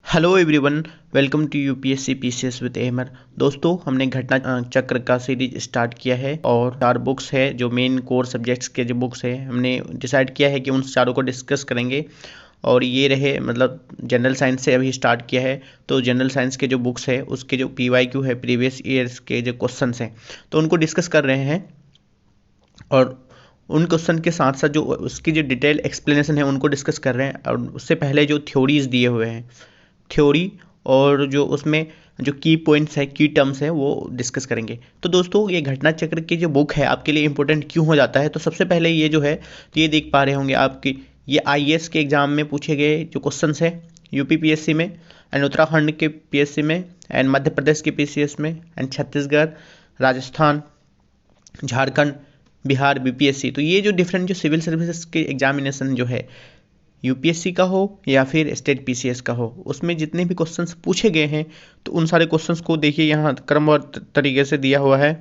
Hello everyone, welcome to UPSC PCS with एमर। दोस्तों, हमने घटना चक्र का सीरीज स्टार्ट किया है और 4 बुक्स है जो मेन कोर सब्जेक्ट्स के जो बुक्स है हमने डिसाइड किया है कि उन चारों को डिस्कस करेंगे। और ये रहे मतलब जनरल साइंस से अभी स्टार्ट किया है, तो जनरल साइंस के जो बुक्स है उसके जो पीवाईक्यू है, प्रीवियस ईयर्स के जो क्वेश्चंस हैं, तो उनको डिस्कस कर रहे हैं। और उन क्वेश्चन के साथ साथ जो उसकी जो डिटेल एक्सप्लेनेशन है उनको डिस्कस कर रहे हैं। और उससे पहले जो थ्योरीज दिए हुए हैं, थ्योरी और जो उसमें जो की पॉइंट्स है, की टर्म्स है, वो डिस्कस करेंगे। तो दोस्तों, ये घटना चक्र की जो बुक है आपके लिए इंपॉर्टेंट क्यों हो जाता है, तो सबसे पहले ये जो है, तो ये देख पा रहे होंगे आपकी, ये आईएएस के एग्जाम में पूछे गए जो क्वेश्चंस है यूपी पीएससी में एंड उत्तराखंड के पीएससी में एंड मध्य प्रदेश के पीसीएस में एंड छत्तीसगढ़, राजस्थान, झारखंड, बिहार बीपीएससी। तो ये जो डिफरेंट जो सिविल सर्विसेज के एग्जामिनेशन जो है, यूपीएससी का हो या फिर स्टेट पीसीएस का हो, उसमें जितने भी क्वेश्चंस पूछे गए हैं, तो उन सारे क्वेश्चंस को देखिए यहाँ क्रमबद्ध तरीके से दिया हुआ है।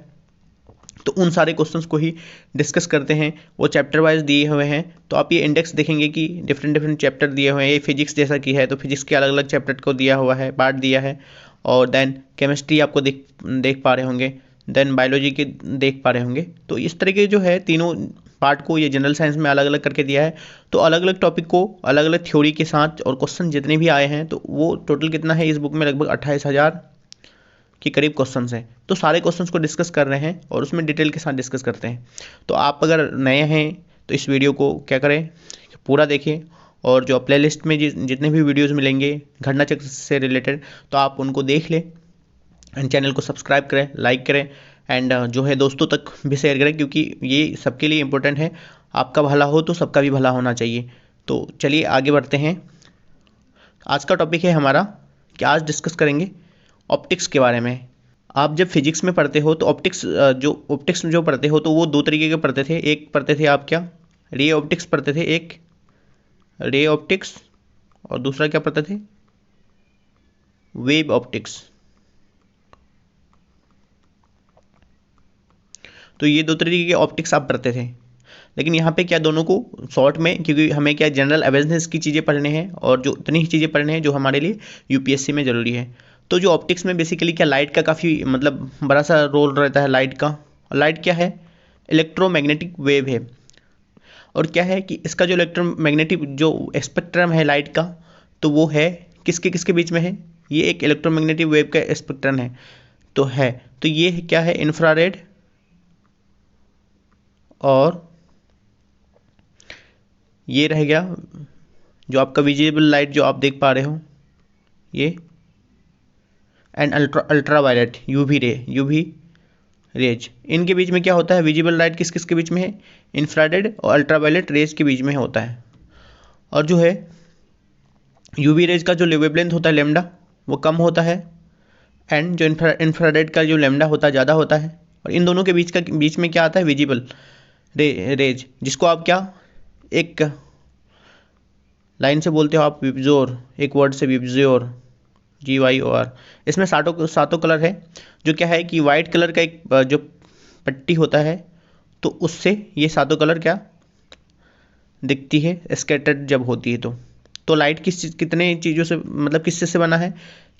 तो उन सारे क्वेश्चंस को ही डिस्कस करते हैं। वो चैप्टर वाइज दिए हुए हैं, तो आप ये इंडेक्स देखेंगे कि डिफरेंट डिफरेंट चैप्टर दिए हुए हैं। ये फिजिक्स जैसा की है तो फिजिक्स के अलग अलग चैप्टर को दिया हुआ है, पार्ट दिया है। और देन केमिस्ट्री आपको देख पा रहे होंगे, देन बायोलॉजी के देख पा रहे होंगे। तो इस तरह के जो है तीनों पार्ट को ये जनरल साइंस में अलग अलग करके दिया है। तो अलग अलग टॉपिक को अलग अलग थ्योरी के साथ और क्वेश्चन जितने भी आए हैं, तो वो टोटल कितना है इस बुक में, लगभग 28,000 के करीब क्वेश्चंस हैं। तो सारे क्वेश्चंस को डिस्कस कर रहे हैं और उसमें डिटेल के साथ डिस्कस करते हैं। तो आप अगर नए हैं तो इस वीडियो को क्या करें, पूरा देखें। और जो प्लेलिस्ट में जितने भी वीडियोस मिलेंगे घटना चक्र से रिलेटेड, तो आप उनको देख लें एंड चैनल को सब्सक्राइब करें, लाइक करें एंड जो है दोस्तों तक भी शेयर करें, क्योंकि ये सबके लिए इम्पोर्टेंट है। आपका भला हो तो सबका भी भला होना चाहिए। तो चलिए आगे बढ़ते हैं। आज का टॉपिक है हमारा कि आज डिस्कस करेंगे ऑप्टिक्स के बारे में। आप जब फिजिक्स में पढ़ते हो तो ऑप्टिक्स जो पढ़ते हो, तो वो दो तरीके के पढ़ते थे। एक पढ़ते थे आप क्या, रे ऑप्टिक्स पढ़ते थे, एक रे ऑप्टिक्स, और दूसरा क्या पढ़ते थे, वेव ऑप्टिक्स। तो ये दो तरीके के ऑप्टिक्स आप पढ़ते थे। लेकिन यहाँ पे क्या, दोनों को शॉर्ट में, क्योंकि हमें क्या जनरल अवेयरनेस की चीज़ें पढ़ने हैं और जो इतनी ही चीज़ें पढ़ने हैं जो हमारे लिए यूपीएससी में ज़रूरी है। तो जो ऑप्टिक्स में बेसिकली क्या, लाइट का काफ़ी मतलब बड़ा सा रोल रहता है लाइट का। लाइट क्या है, इलेक्ट्रोमैग्नेटिक वेव है। और क्या है कि इसका जो इलेक्ट्रोमैग्नेटिक जो स्पेक्ट्रम है लाइट का, तो वो है किसके किसके बीच में है, ये एक इलेक्ट्रोमैग्नेटिक वेव का स्पेक्ट्रम है। तो ये क्या है, इंफ्रारेड और ये रह गया जो आपका विजिबल लाइट जो आप देख पा रहे हो, ये एंड अल्ट्रावायलेट यूवी रेज। इनके बीच में क्या होता है, विजिबल लाइट किस किस के बीच में है, इंफ्रारेड और अल्ट्रावायलेट रेज के बीच में होता है। और जो है यूवी रेज का जो वेवलेंथ होता है लेमडा, वो कम होता है, एंड जो इंफ्रारेड का जो लेमडा होता है ज़्यादा होता है। और इन दोनों के बीच में क्या आता है, विजिबल रेज, जिसको आप क्या एक लाइन से बोलते हो आप, विबज्योर, एक वर्ड से विबज्योर, GYOR। इसमें सातों कलर है। जो क्या है कि वाइट कलर का एक जो पट्टी होता है, तो उससे ये सातों कलर क्या दिखती है स्कैटर्ड जब होती है। तो लाइट कितने चीज़ों से, मतलब किस चीज़ से बना है,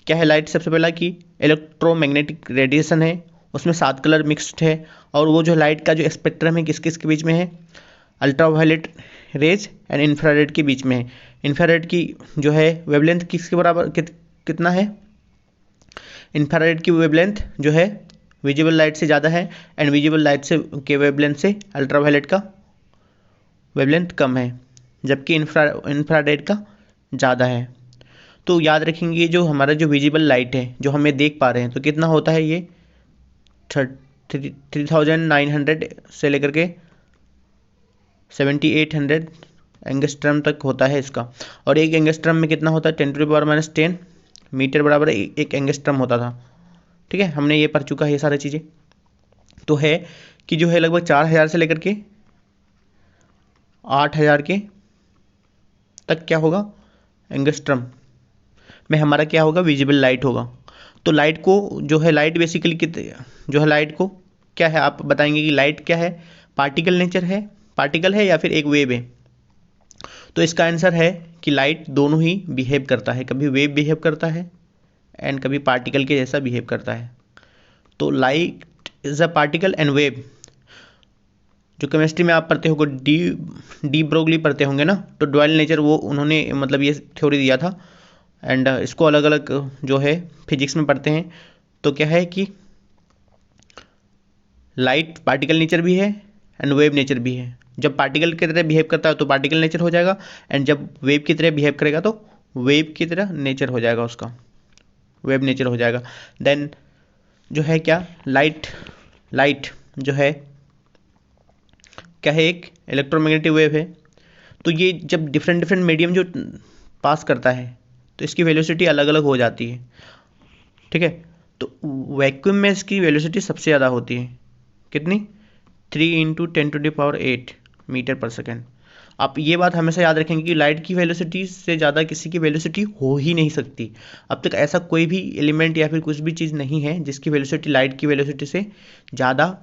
क्या है लाइट, सबसे पहला कि इलेक्ट्रोमैग्नेटिक रेडिएशन है, उसमें 7 कलर मिक्स्ड है। और वो जो लाइट का जो स्पेक्ट्रम है किस किस के बीच में है, अल्ट्रावायलेट रेज एंड इंफ्रारेड के बीच में है। इंफ्रारेड की जो है वेवलेंथ किसके बराबर कितना है, इंफ्रारेड की वेवलेंथ जो है विजिबल लाइट से ज़्यादा है, एंड विजिबल लाइट से के वेवलेंथ से अल्ट्रावायलेट का वेवलेंथ कम है, जबकि इंफ्रारेड का ज़्यादा है। तो याद रखेंगे जो हमारा जो विजिबल लाइट है जो हमें देख पा रहे हैं, तो कितना होता है ये 3900 से लेकर के 7800 एंगस्ट्रम तक होता है इसका। और एक एंगस्ट्रम में कितना होता है, 10⁻10 मीटर बराबर एक एंगस्ट्रम होता था। ठीक है, हमने ये पढ़ चुका है ये सारी चीज़ें। तो है कि जो है लगभग 4000 से लेकर के 8000 के तक क्या होगा, एंगस्ट्रम में हमारा क्या होगा, विजिबल लाइट होगा। तो लाइट को जो है, लाइट बेसिकली जो है लाइट को क्या है, आप बताएंगे कि लाइट क्या है, पार्टिकल नेचर है, पार्टिकल है या फिर एक वेव है। तो इसका आंसर है कि लाइट दोनों ही बिहेव करता है, कभी वेव बिहेव करता है एंड कभी पार्टिकल के जैसा बिहेव करता है। तो light is a particle and wave, जो केमिस्ट्री में आप पढ़ते होंगे, डी ब्रोगली पढ़ते होंगे ना, तो डुअल नेचर वो उन्होंने मतलब ये थ्योरी दिया था। एंड इसको अलग अलग जो है फिजिक्स में पढ़ते हैं। तो क्या है कि लाइट पार्टिकल नेचर भी है एंड वेव नेचर भी है। जब पार्टिकल की तरह बिहेव करता है तो पार्टिकल नेचर हो जाएगा, एंड जब वेव की तरह बिहेव करेगा तो वेव की तरह नेचर हो जाएगा, उसका वेव नेचर हो जाएगा। देन जो है क्या, लाइट जो है क्या है, एक इलेक्ट्रोमैग्नेटिक वेव है। तो ये जब डिफरेंट मीडियम जो पास करता है तो इसकी वेलोसिटी अलग अलग हो जाती है, ठीक है। तो वैक्यूम में इसकी वेलोसिटी सबसे ज़्यादा होती है, कितनी, 3 × 10⁸ मीटर पर सेकेंड। आप ये बात हमेशा याद रखेंगे कि लाइट की वेलोसिटी से ज़्यादा किसी की वेलोसिटी हो ही नहीं सकती। अब तक ऐसा कोई भी एलिमेंट या फिर कुछ भी चीज़ नहीं है जिसकी वेलोसिटी लाइट की वेलोसिटी से ज़्यादा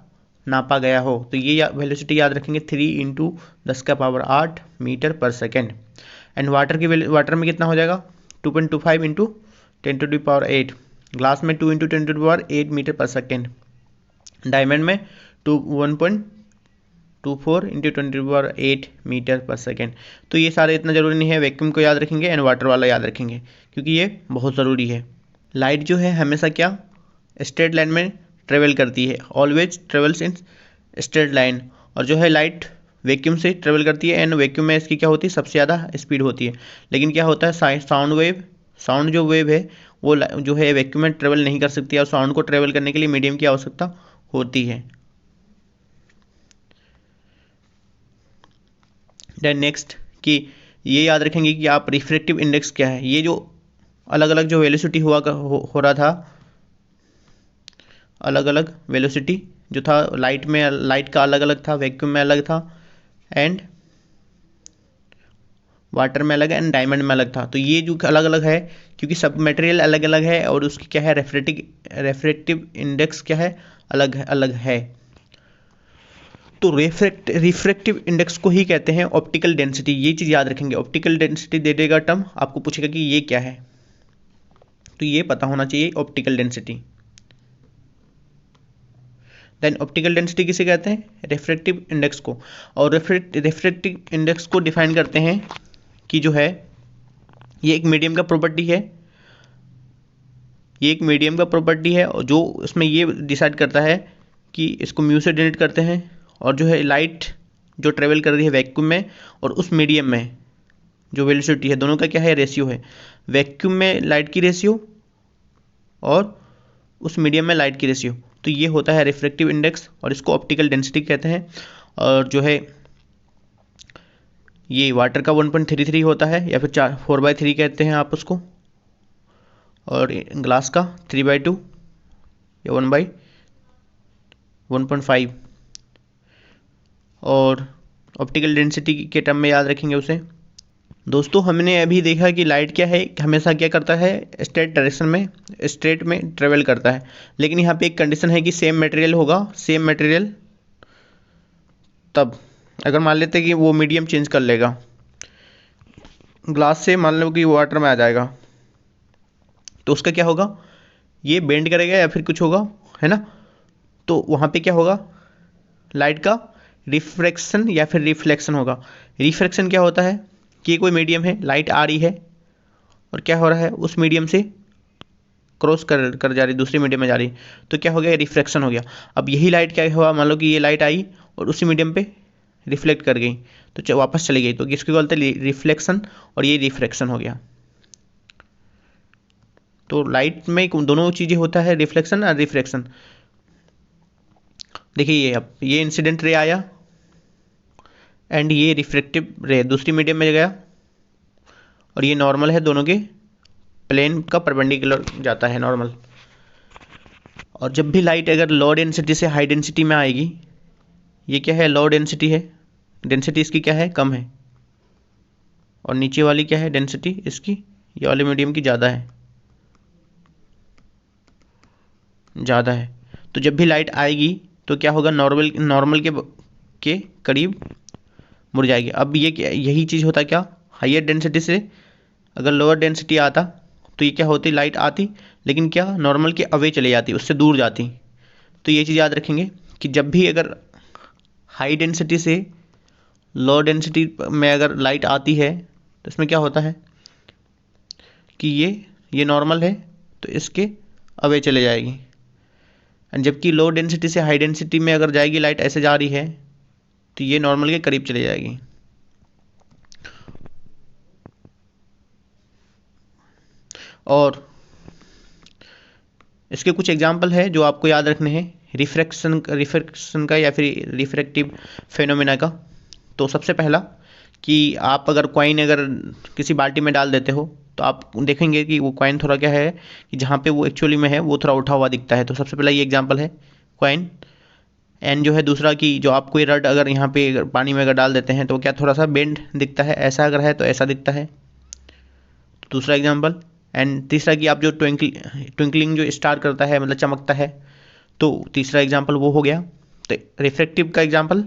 नापा गया हो। तो ये वेलोसिटी याद रखेंगे, 3 × 10⁸ मीटर पर सेकेंड। एंड वाटर में कितना हो जाएगा, 2.25 × 10⁸। ग्लास में 2 × 10⁸ मीटर पर सेकेंड। डायमंड में 1.24 × 10⁸ मीटर पर सेकेंड। तो ये सारे इतना ज़रूरी नहीं है, वैक्यूम को याद रखेंगे एंड वाटर वाला याद रखेंगे क्योंकि ये बहुत ज़रूरी है। लाइट जो है हमेशा क्या, स्ट्रेट लाइन में ट्रेवल करती है, always travels in straight line. और जो है लाइट वैक्यूम से ट्रेवल करती है एंड वैक्यूम में इसकी क्या होती है, सबसे ज़्यादा स्पीड होती है। लेकिन क्या होता है, साउंड जो वेव है वो जो है वैक्यूम में ट्रेवल नहीं कर सकती है, और साउंड को ट्रेवल करने के लिए मीडियम की आवश्यकता होती है। देन नेक्स्ट कि ये याद रखेंगे कि आप रिफ्रैक्टिव इंडेक्स क्या है। ये जो अलग अलग जो वेलोसिटी हो रहा था, अलग अलग वेलोसिटी जो था लाइट में, लाइट का अलग अलग था, वैक्यूम में अलग था, एंड वाटर में अलग है, एंड डायमंड में अलग था। तो ये जो अलग अलग है क्योंकि सब मटेरियल अलग अलग है और उसकी क्या है, रेफ्रेक्टिव इंडेक्स क्या है, अलग है। तो रिफ्रैक्टिव इंडेक्स को ही कहते हैं ऑप्टिकल डेंसिटी। ये चीज़ याद रखेंगे, ऑप्टिकल डेंसिटी दे देगा टर्म, आपको पूछेगा कि ये क्या है, तो ये पता होना चाहिए optical density. Then optical density किसे कहते हैं, रिफ्रैक्टिव इंडेक्स को। और रिफ्रैक्टिव इंडेक्स को डिफाइन करते हैं कि जो है ये एक मीडियम का प्रॉपर्टी है, ये एक मीडियम का प्रॉपर्टी है, और जो इसमें ये डिसाइड करता है कि इसको म्यू से डिनोट करते हैं। और जो है लाइट जो ट्रेवल कर रही है वैक्यूम में और उस मीडियम में जो वेलोसिटी है, दोनों का क्या है, रेशियो है। वैक्यूम में लाइट की रेशियो और उस मीडियम में लाइट की रेशियो, तो ये होता है रिफ्रैक्टिव इंडेक्स और इसको ऑप्टिकल डेंसिटी कहते हैं। और जो है ये वाटर का 1.33 होता है, या फिर 4/3 कहते हैं आप उसको, और ग्लास का 3/2 या 1/1.5। और ऑप्टिकल डेंसिटी के टर्म में याद रखेंगे उसे। दोस्तों हमने अभी देखा कि लाइट क्या है, हमेशा क्या करता है, स्ट्रेट डायरेक्शन में, स्ट्रेट में ट्रेवल करता है। लेकिन यहाँ पे एक कंडीशन है कि सेम मटेरियल होगा, सेम मटेरियल तब अगर मान लेते कि वो मीडियम चेंज कर लेगा, ग्लास से मान लो कि वाटर में आ जाएगा, तो उसका क्या होगा, ये बेंड करेगा या फिर कुछ होगा, है ना। तो वहाँ पे क्या होगा, लाइट का रिफ्रैक्शन या फिर रिफ्लेक्शन होगा। रिफ्रैक्शन क्या होता है कि कोई मीडियम है, लाइट आ रही है और क्या हो रहा है, उस मीडियम से क्रॉस कर जा रही, दूसरी मीडियम में जा रही, तो क्या हो गया, रिफ्रैक्शन हो गया। अब यही लाइट क्या हुआ, मान लो कि ये लाइट आई और उसी मीडियम पे रिफ्लेक्ट कर गई, तो वापस चली गई, तो किसको बोलते हैं, रिफ्लेक्शन, और ये रिफ्रैक्शन हो गया। तो लाइट में दोनों चीज़ें होता है, रिफ्लेक्शन और रिफ्रैक्शन। देखिए ये अब ये इंसिडेंट रे आया एंड ये रिफ्रैक्टिव रे दूसरी मीडियम में गया, और ये नॉर्मल है, दोनों के प्लेन का परपेंडिकुलर जाता है नॉर्मल। और जब भी लाइट अगर लो डेंसिटी से हाई डेंसिटी में आएगी, ये क्या है, लो डेंसिटी है, डेंसिटी इसकी क्या है, कम है, और नीचे वाली क्या है, डेंसिटी इसकी, ये वाले मीडियम की ज़्यादा है, ज़्यादा है। तो जब भी लाइट आएगी तो क्या होगा, नॉर्मल के करीब मुड़ जाएगी। अब ये क्या, यही चीज़ होता है क्या, हाइयर डेंसिटी से अगर लोअर डेंसिटी आता तो ये क्या होती, लाइट आती लेकिन क्या नॉर्मल के अवे चली जाती, उससे दूर जाती। तो ये चीज़ याद रखेंगे कि जब भी अगर हाई डेंसिटी से लो डेंसिटी में अगर लाइट आती है तो इसमें क्या होता है कि ये नॉर्मल है तो इसके अवे चले जाएगी, एंड जबकि लो डेंसिटी से हाई डेंसिटी में अगर जाएगी लाइट, ऐसे जा रही है तो ये नॉर्मल के करीब चले जाएगी। और इसके कुछ एग्जाम्पल है जो आपको याद रखने हैं रिफ्रैक्शन का या फिर रिफ्रैक्टिव फेनोमेना का। तो सबसे पहला कि आप अगर कॉइन अगर किसी बाल्टी में डाल देते हो तो आप देखेंगे कि वो कॉइन थोड़ा क्या है कि जहाँ पे वो एक्चुअली में है वो थोड़ा उठा हुआ दिखता है। तो सबसे पहला ये एग्जांपल है कॉइन। एंड जो है दूसरा कि जो आप कोई रड अगर यहाँ पे अगर पानी में अगर डाल देते हैं तो क्या थोड़ा सा बेंड दिखता है, ऐसा अगर है तो ऐसा दिखता है, तो दूसरा एग्जाम्पल। एंड तीसरा कि आप जो ट्विंकलिंग जो स्टार करता है मतलब चमकता है, तो तीसरा एग्जाम्पल वो हो गया। तो रिफ्रैक्टिव का एग्जाम्पल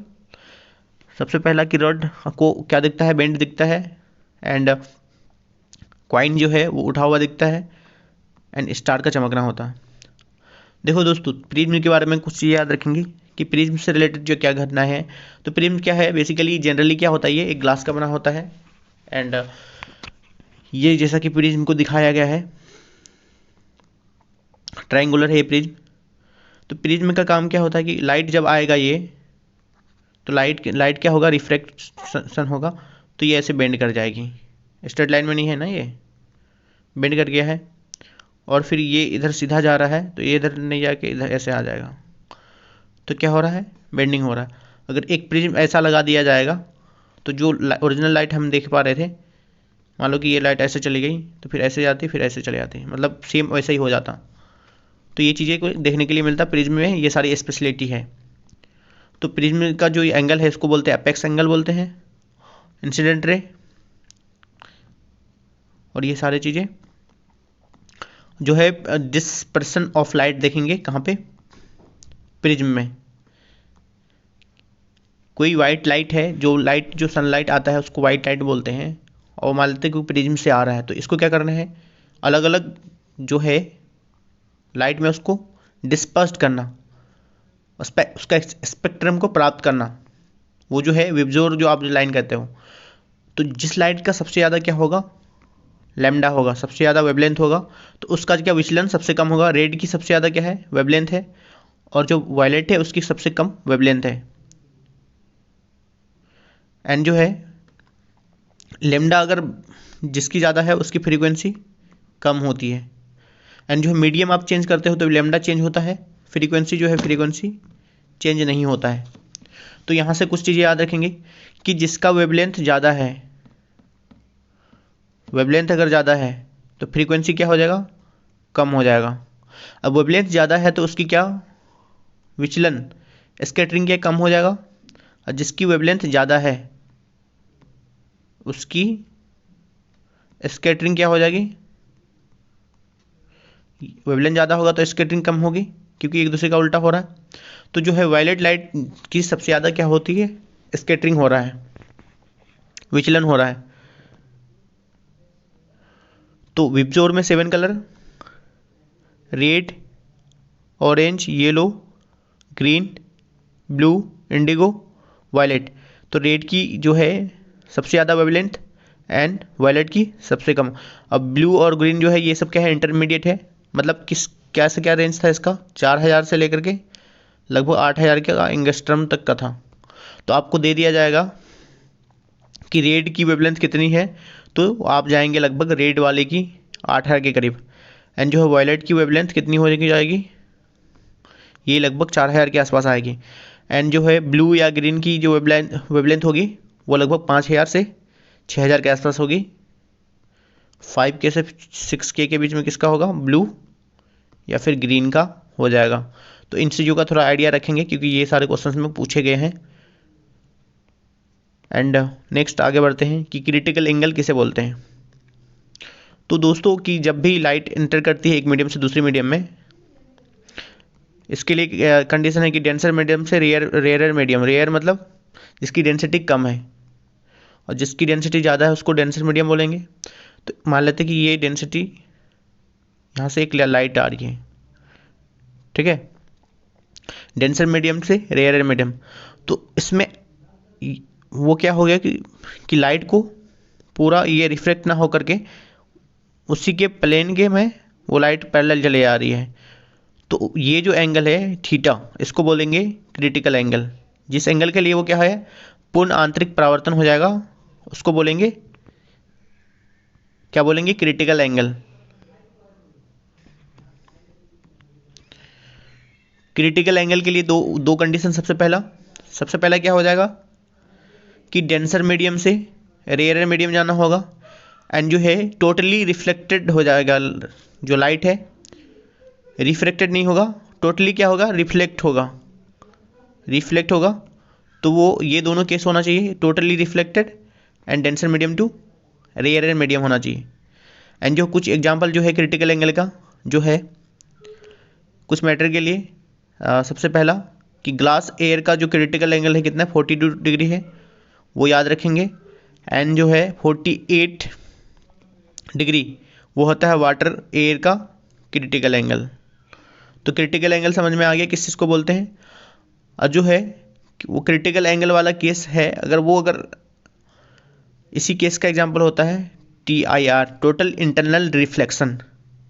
सबसे पहला कि रड को क्या दिखता है, बेंड दिखता है, एंड कॉइन जो है वो उठा हुआ दिखता है, एंड स्टार का चमकना होता है। देखो दोस्तों, प्रिज्म के बारे में कुछ चीज़ याद रखेंगे कि प्रिज्म से रिलेटेड जो क्या घटना है। तो प्रिज्म क्या है, बेसिकली जनरली क्या होता है, ये एक ग्लास का बना होता है, एंड ये जैसा कि प्रिज्म को दिखाया गया है ट्रायंगुलर है ये प्रिज्म। तो प्रिज्म का काम क्या होता है कि लाइट जब आएगा ये, तो लाइट क्या होगा, रिफ्रैक्शन होगा, तो ये ऐसे बेंड कर जाएगी, स्ट्रेट लाइन में नहीं है ना, ये बेंड कर गया है, और फिर ये इधर सीधा जा रहा है तो ये इधर नहीं जाके इधर ऐसे आ जाएगा। तो क्या हो रहा है, बेंडिंग हो रहा है। अगर एक प्रिज्म ऐसा लगा दिया जाएगा तो जो ओरिजिनल लाइट हम देख पा रहे थे, मान लो कि ये लाइट ऐसे चली गई तो फिर ऐसे जाती, फिर ऐसे चले जाती, मतलब सेम वैसे ही हो जाता। तो ये चीज़ें को देखने के लिए मिलता प्रिज्म में, ये सारी स्पेशलिटी है। तो प्रिज्म का जो एंगल है इसको बोलते हैं एपेक्स एंगल बोलते हैं, इंसिडेंट रे, और ये सारी चीज़ें जो है डिस्पर्सन ऑफ लाइट देखेंगे कहाँ पे, प्रिज्म में। कोई वाइट लाइट है, जो सनलाइट आता है उसको वाइट लाइट बोलते हैं, और मान लेते हैं कि प्रिज्म से आ रहा है तो इसको क्या करना है, अलग अलग जो है लाइट में उसको डिस्पर्स्ड करना, उसका स्पेक्ट्रम को प्राप्त करना, वो जो है विबजोर जो आप लाइन कहते हो। तो जिस लाइट का सबसे ज़्यादा क्या होगा, लैम्डा होगा, सबसे ज़्यादा वेवलेंथ होगा, तो उसका क्या विचलन सबसे कम होगा। रेड की सबसे ज़्यादा क्या है, वेवलेंथ है, और जो वायलेट है उसकी सबसे कम वेवलेंथ है। एंड जो है लैम्डा अगर जिसकी ज़्यादा है उसकी फ्रीक्वेंसी कम होती है। एंड जो है मीडियम आप चेंज करते हो तो लैम्डा चेंज होता है, फ्रीक्वेंसी जो है फ्रीक्वेंसी चेंज नहीं होता है। तो यहाँ से कुछ चीज़ें याद रखेंगे कि जिसका वेवलेंथ ज़्यादा है, वेवलेंथ अगर ज़्यादा है तो फ्रीक्वेंसी क्या हो जाएगा, कम हो जाएगा। अब वेवलेंथ ज़्यादा है तो उसकी क्या विचलन, स्कैटरिंग क्या कम हो जाएगा, और जिसकी वेवलेंथ ज़्यादा है उसकी स्कैटरिंग क्या हो जाएगी, वेवलेंथ ज़्यादा होगा तो स्कैटरिंग कम होगी, क्योंकि एक दूसरे का उल्टा हो रहा है। तो जो है वायलेट लाइट की सबसे ज़्यादा क्या होती है, स्कैटरिंग हो रहा है, विचलन हो रहा है। तो विबजोर में 7 colour, red, orange, yellow, green, blue, indigo, violet. तो रेड की जो है सबसे ज़्यादा वेवलेंथ एंड वायलेट की सबसे कम। अब ब्लू और ग्रीन जो है ये सब क्या है, इंटरमीडिएट है, मतलब किस क्या से क्या रेंज था इसका, 4000 से लेकर के लगभग 8000 के एंगस्ट्रम तक का था। तो आपको दे दिया जाएगा कि रेड की वेवलेंथ कितनी है, तो आप जाएंगे लगभग रेड वाले की 8000 के करीब। एंड जो है वायलेट की वेवलेंथ कितनी हो जाएगी, ये लगभग 4000 के आसपास आएगी। एंड जो है ब्लू या ग्रीन की जो वेवलेंथ होगी वो लगभग 5000 से 6000 के आसपास होगी। 5K से 6K के बीच में किसका होगा, ब्लू या फिर ग्रीन का हो जाएगा। तो इन चीज़ों का थोड़ा आइडिया रखेंगे क्योंकि ये सारे क्वेश्चंस में पूछे गए हैं। एंड नेक्स्ट आगे बढ़ते हैं कि क्रिटिकल एंगल किसे बोलते हैं। तो दोस्तों कि जब भी लाइट इंटर करती है एक मीडियम से दूसरी मीडियम में, इसके लिए कंडीशन है कि डेंसर मीडियम से रेयर मीडियम, रेयर मतलब जिसकी डेंसिटी कम है, और जिसकी डेंसिटी ज़्यादा है उसको डेंसर मीडियम बोलेंगे। तो मान लेते हैं कि ये डेंसिटी, यहाँ से एक लाइट आ रही है, ठीक है, डेंसर मीडियम से रेयर मीडियम। तो इसमें वो क्या हो गया कि लाइट को पूरा ये रिफ्लेक्ट ना हो करके उसी के प्लेन के में वो लाइट पैरेलल चले आ रही है। तो ये जो एंगल है थीटा, इसको बोलेंगे क्रिटिकल एंगल। जिस एंगल के लिए वो क्या है, पूर्ण आंतरिक परावर्तन हो जाएगा, उसको बोलेंगे, क्या बोलेंगे, क्रिटिकल एंगल। क्रिटिकल एंगल के लिए दो कंडीशन। सबसे पहला क्या हो जाएगा कि डेंसर मीडियम से रेयर मीडियम जाना होगा, एंड जो है टोटली रिफ्लेक्टेड हो जाएगा। जो लाइट है रिफ्लेक्टेड नहीं होगा, टोटली क्या होगा, रिफ्लेक्ट होगा। तो वो ये दोनों केस होना चाहिए, totally reflected and denser medium to rare medium होना चाहिए। एंड जो कुछ एग्जांपल जो है क्रिटिकल एंगल का जो है कुछ मैटर के लिए, सबसे पहला कि ग्लास एयर का जो क्रिटिकल एंगल है कितना है, 42 डिग्री है, वो याद रखेंगे। एंड जो है 48 डिग्री वो होता है वाटर एयर का क्रिटिकल एंगल। तो क्रिटिकल एंगल समझ में आ गया किस चीज़ को बोलते हैं। और जो है वो क्रिटिकल एंगल वाला केस है, अगर इसी केस का एग्जांपल होता है TIR, टोटल इंटरनल रिफ्लेक्शन।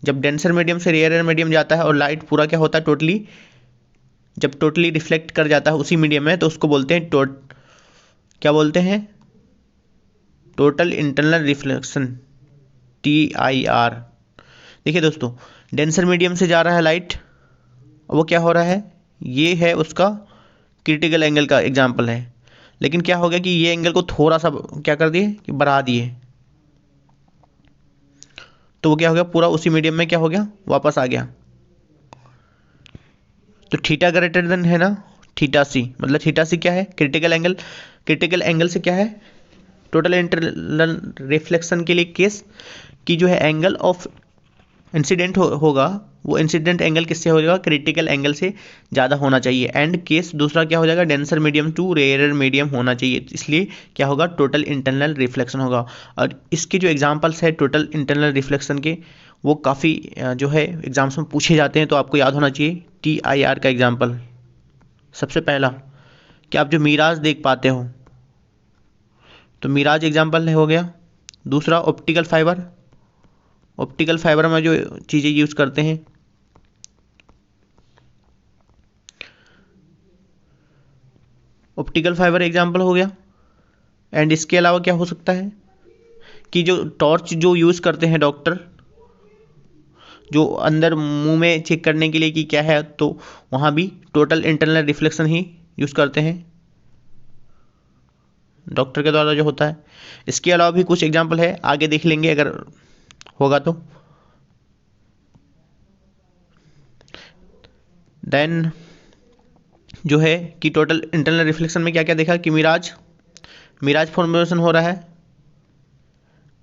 जब डेंसर मीडियम से रेयर मीडियम जाता है और लाइट पूरा क्या होता है, जब टोटली रिफ्लेक्ट कर जाता है उसी मीडियम में, तो उसको बोलते हैं क्या बोलते हैं, टोटल इंटरनल रिफ्लेक्शन, TIR। देखिए दोस्तों, डेंसर मीडियम से जा रहा है लाइट, वो क्या हो रहा है, ये है उसका क्रिटिकल एंगल का एग्जांपल है। लेकिन क्या हो गया कि ये एंगल को थोड़ा सा क्या कर दिए कि बढ़ा दिए, तो वो क्या हो गया, पूरा उसी मीडियम में क्या हो गया, वापस आ गया। तो थीटा ग्रेटर देन है ना थीटा सी, मतलब थीटा सी क्या है, क्रिटिकल एंगल। क्रिटिकल एंगल से क्या है, टोटल इंटरनल रिफ्लेक्शन के लिए केस कि जो है एंगल ऑफ इंसिडेंट होगा, वो इंसिडेंट एंगल किससे हो जाएगा, क्रिटिकल एंगल से ज़्यादा होना चाहिए। एंड केस दूसरा क्या हो जाएगा, denser medium to rare medium होना चाहिए, इसलिए क्या होगा, टोटल इंटरनल रिफ्लेक्शन होगा। और इसके जो एग्जांपल्स है टोटल इंटरनल रिफ्लेक्शन के, वो काफ़ी जो है एग्जाम्स में पूछे जाते हैं, तो आपको याद होना चाहिए। TIR का एग्जाम्पल सबसे पहला कि आप जो मिराज देख पाते हो, तो मिराज एग्जाम्पल हो गया। दूसरा ऑप्टिकल फाइबर में जो चीज़ें यूज़ करते हैं, ऑप्टिकल फाइबर एग्जाम्पल हो गया। एंड इसके अलावा क्या हो सकता है कि जो टॉर्च जो यूज़ करते हैं डॉक्टर, जो अंदर मुंह में चेक करने के लिए कि क्या है, तो वहाँ भी टोटल इंटरनल रिफ्लेक्शन ही यूज़ करते हैं डॉक्टर के द्वारा जो होता है। इसके अलावा भी कुछ एग्जाम्पल है, आगे देख लेंगे अगर होगा तो। देन जो है कि टोटल इंटरनल रिफ्लेक्शन में क्या क्या देखा कि मिराज फॉर्मेशन हो रहा है,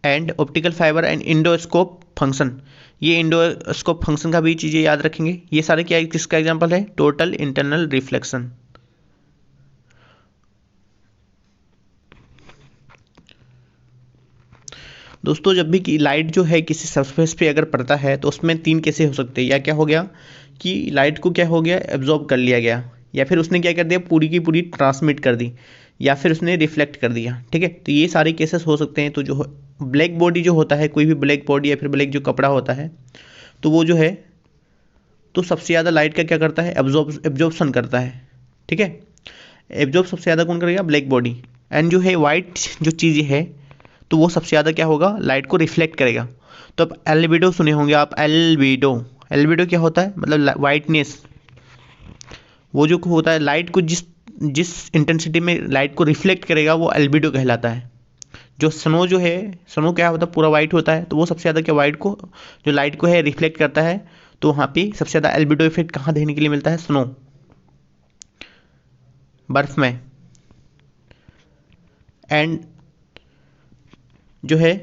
and optical fibre and endoscope function. ये इंडोस्कोप फंक्शन का भी चीज़ें याद रखेंगे। ये सारे क्या किसका एग्जांपल है, टोटल इंटरनल रिफ्लेक्शन। दोस्तों, जब भी कि लाइट जो है किसी सरफेस पे अगर पड़ता है तो उसमें 3 केसेस हो सकते हैं। या क्या हो गया कि लाइट को क्या हो गया, एब्जॉर्ब कर लिया गया, या फिर उसने क्या कर दिया, पूरी की पूरी ट्रांसमिट कर दी, या फिर उसने रिफ्लेक्ट कर दिया। ठीक है, तो ये सारे केसेस हो सकते हैं। तो जो ब्लैक बॉडी जो होता है, कोई भी ब्लैक बॉडी या फिर ब्लैक जो कपड़ा होता है, तो वो जो है तो सबसे ज़्यादा लाइट का क्या करता है, एब्जॉर्प्शन करता है। ठीक है, एब्जॉर्ब सबसे ज़्यादा कौन करेगा, ब्लैक बॉडी। एंड जो है वाइट जो चीज़ है, तो वो सबसे ज़्यादा क्या होगा, लाइट को रिफ्लेक्ट करेगा। तो अब एल्बिडो सुने होंगे आप, एल्बिडो क्या होता है, मतलब वाइटनेस। वो जो होता है लाइट को जिस इंटेंसिटी में लाइट को रिफ्लेक्ट करेगा, वो एल्बिडो कहलाता है। जो स्नो जो है, स्नो क्या होता है, पूरा वाइट होता है, तो वो सबसे ज़्यादा क्या वाइट को, जो लाइट को है रिफ्लेक्ट करता है। तो वहाँ पे सबसे ज़्यादा एल्बिडो इफेक्ट कहाँ देखने के लिए मिलता है, स्नो, बर्फ में। एंड जो है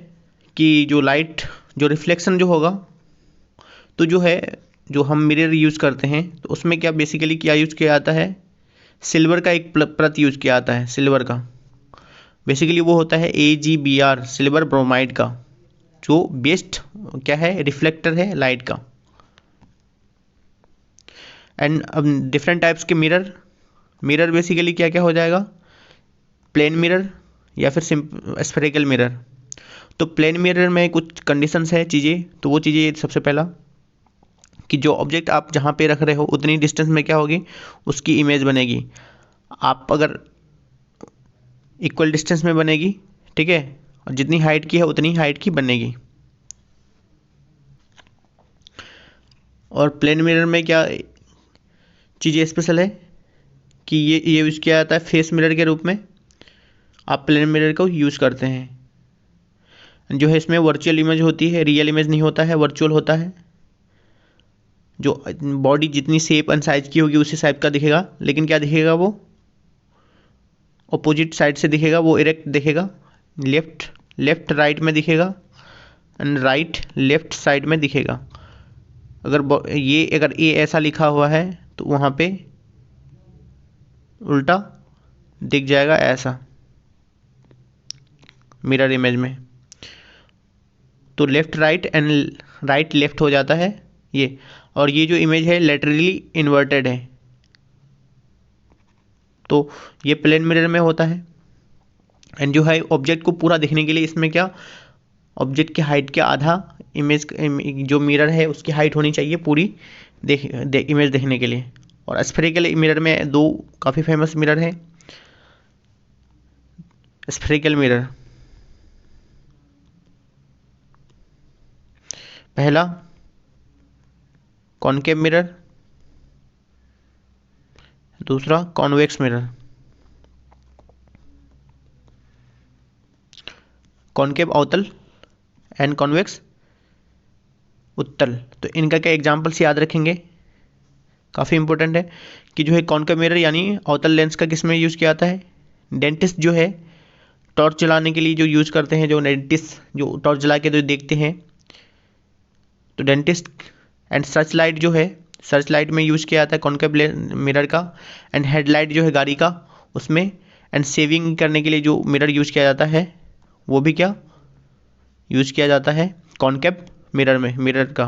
कि जो लाइट जो रिफ्लेक्शन जो होगा, तो जो है जो हम मिरर यूज़ करते हैं, तो उसमें क्या बेसिकली क्या यूज़ किया जाता है, सिल्वर का एक परत यूज़ किया जाता है, सिल्वर का। बेसिकली वो होता है AgBr सिल्वर ब्रोमाइड का, जो बेस्ट क्या है रिफ्लेक्टर है लाइट का। एंड डिफरेंट टाइप्स के मिरर बेसिकली क्या क्या हो जाएगा, प्लेन मिरर या फिर स्फेरिकल मिरर। तो प्लेन मिरर में कुछ कंडीशंस है चीज़ें, तो वो चीज़ें सबसे पहला कि जो ऑब्जेक्ट आप जहाँ पे रख रहे हो उतनी डिस्टेंस में क्या होगी, उसकी इमेज बनेगी। आप अगर इक्वल डिस्टेंस में बनेगी, ठीक है, और जितनी हाइट की है उतनी हाइट की बनेगी। और प्लेन मिरर में क्या चीज़ें स्पेशल है कि ये यूज़ किया जाता है फेस मिरर के रूप में, आप प्लेन मिरर को यूज़ करते हैं। जो है इसमें वर्चुअल इमेज होती है, रियल इमेज नहीं होता है, वर्चुअल होता है। जो बॉडी जितनी शेप एंड साइज की होगी उसी टाइप का दिखेगा, लेकिन क्या दिखेगा, वो अपोजिट साइड से दिखेगा, वो इरेक्ट दिखेगा, लेफ्ट राइट में दिखेगा एंड राइट लेफ्ट साइड में दिखेगा। अगर ये ऐसा लिखा हुआ है तो वहाँ पे उल्टा दिख जाएगा ऐसा मिरर इमेज में। तो left right and right left हो जाता है ये। और ये जो इमेज है लेटरली इन्वर्टेड है, तो ये प्लेन मिरर में होता है। एंड जो है ऑब्जेक्ट को पूरा देखने के लिए इसमें क्या, ऑब्जेक्ट की हाइट के आधा इमेज जो मिरर है उसकी हाइट होनी चाहिए पूरी इमेज देखने के लिए। और स्फेरिकल मिरर में दो काफ़ी फेमस मिरर है। स्फेरिकल मिरर, पहला कॉनकेव मिरर, दूसरा कॉन्वेक्स मिरर। कॉनकेव अवतल एंड कॉन्वेक्स उत्तल। तो इनका क्या एग्जांपल्स याद रखेंगे, काफ़ी इंपॉर्टेंट है कि जो है कॉनकेव मिरर यानी अवतल लेंस का किस में यूज़ किया जाता है, डेंटिस्ट जो है टॉर्च जलाने के लिए जो यूज़ करते हैं, जो डेंटिस्ट जो टॉर्च जला के जो देखते हैं, तो डेंटिस्ट। एंड सर्च लाइट जो है, सर्च लाइट में यूज़ किया जाता है कॉनकेव मिरर का। एंड हेडलाइट जो है गाड़ी का, उसमें। एंड सेविंग करने के लिए जो मिरर यूज़ किया जाता है वो भी क्या यूज़ किया जाता है कॉनकेव मिरर में, मिरर का।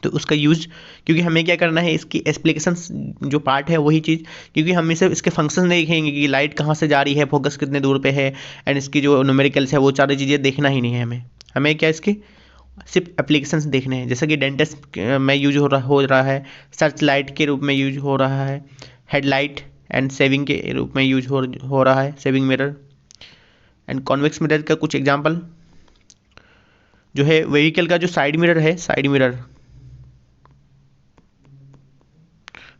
तो उसका यूज़, क्योंकि हमें क्या करना है, इसकी एप्लीकेशंस जो पार्ट है वही चीज़, क्योंकि हम इसे इसके फंक्शन देखेंगे कि लाइट कहाँ से जा रही है, फोकस कितने दूर पे है, एंड इसकी जो न्यूमेरिकल्स है वो सारी चीज़ें देखना ही नहीं है हमें क्या इसकी सिर्फ एप्लीकेशंस देखने हैं। जैसे कि डेंटिस्ट में यूज हो रहा है, सर्च लाइट के रूप में यूज हो रहा है, हेडलाइट एंड सेविंग के रूप में यूज हो रहा है, saving mirror. And convex mirror का कुछ एग्जांपल जो है व्हीकल का जो साइड मिरर है, साइड मिरर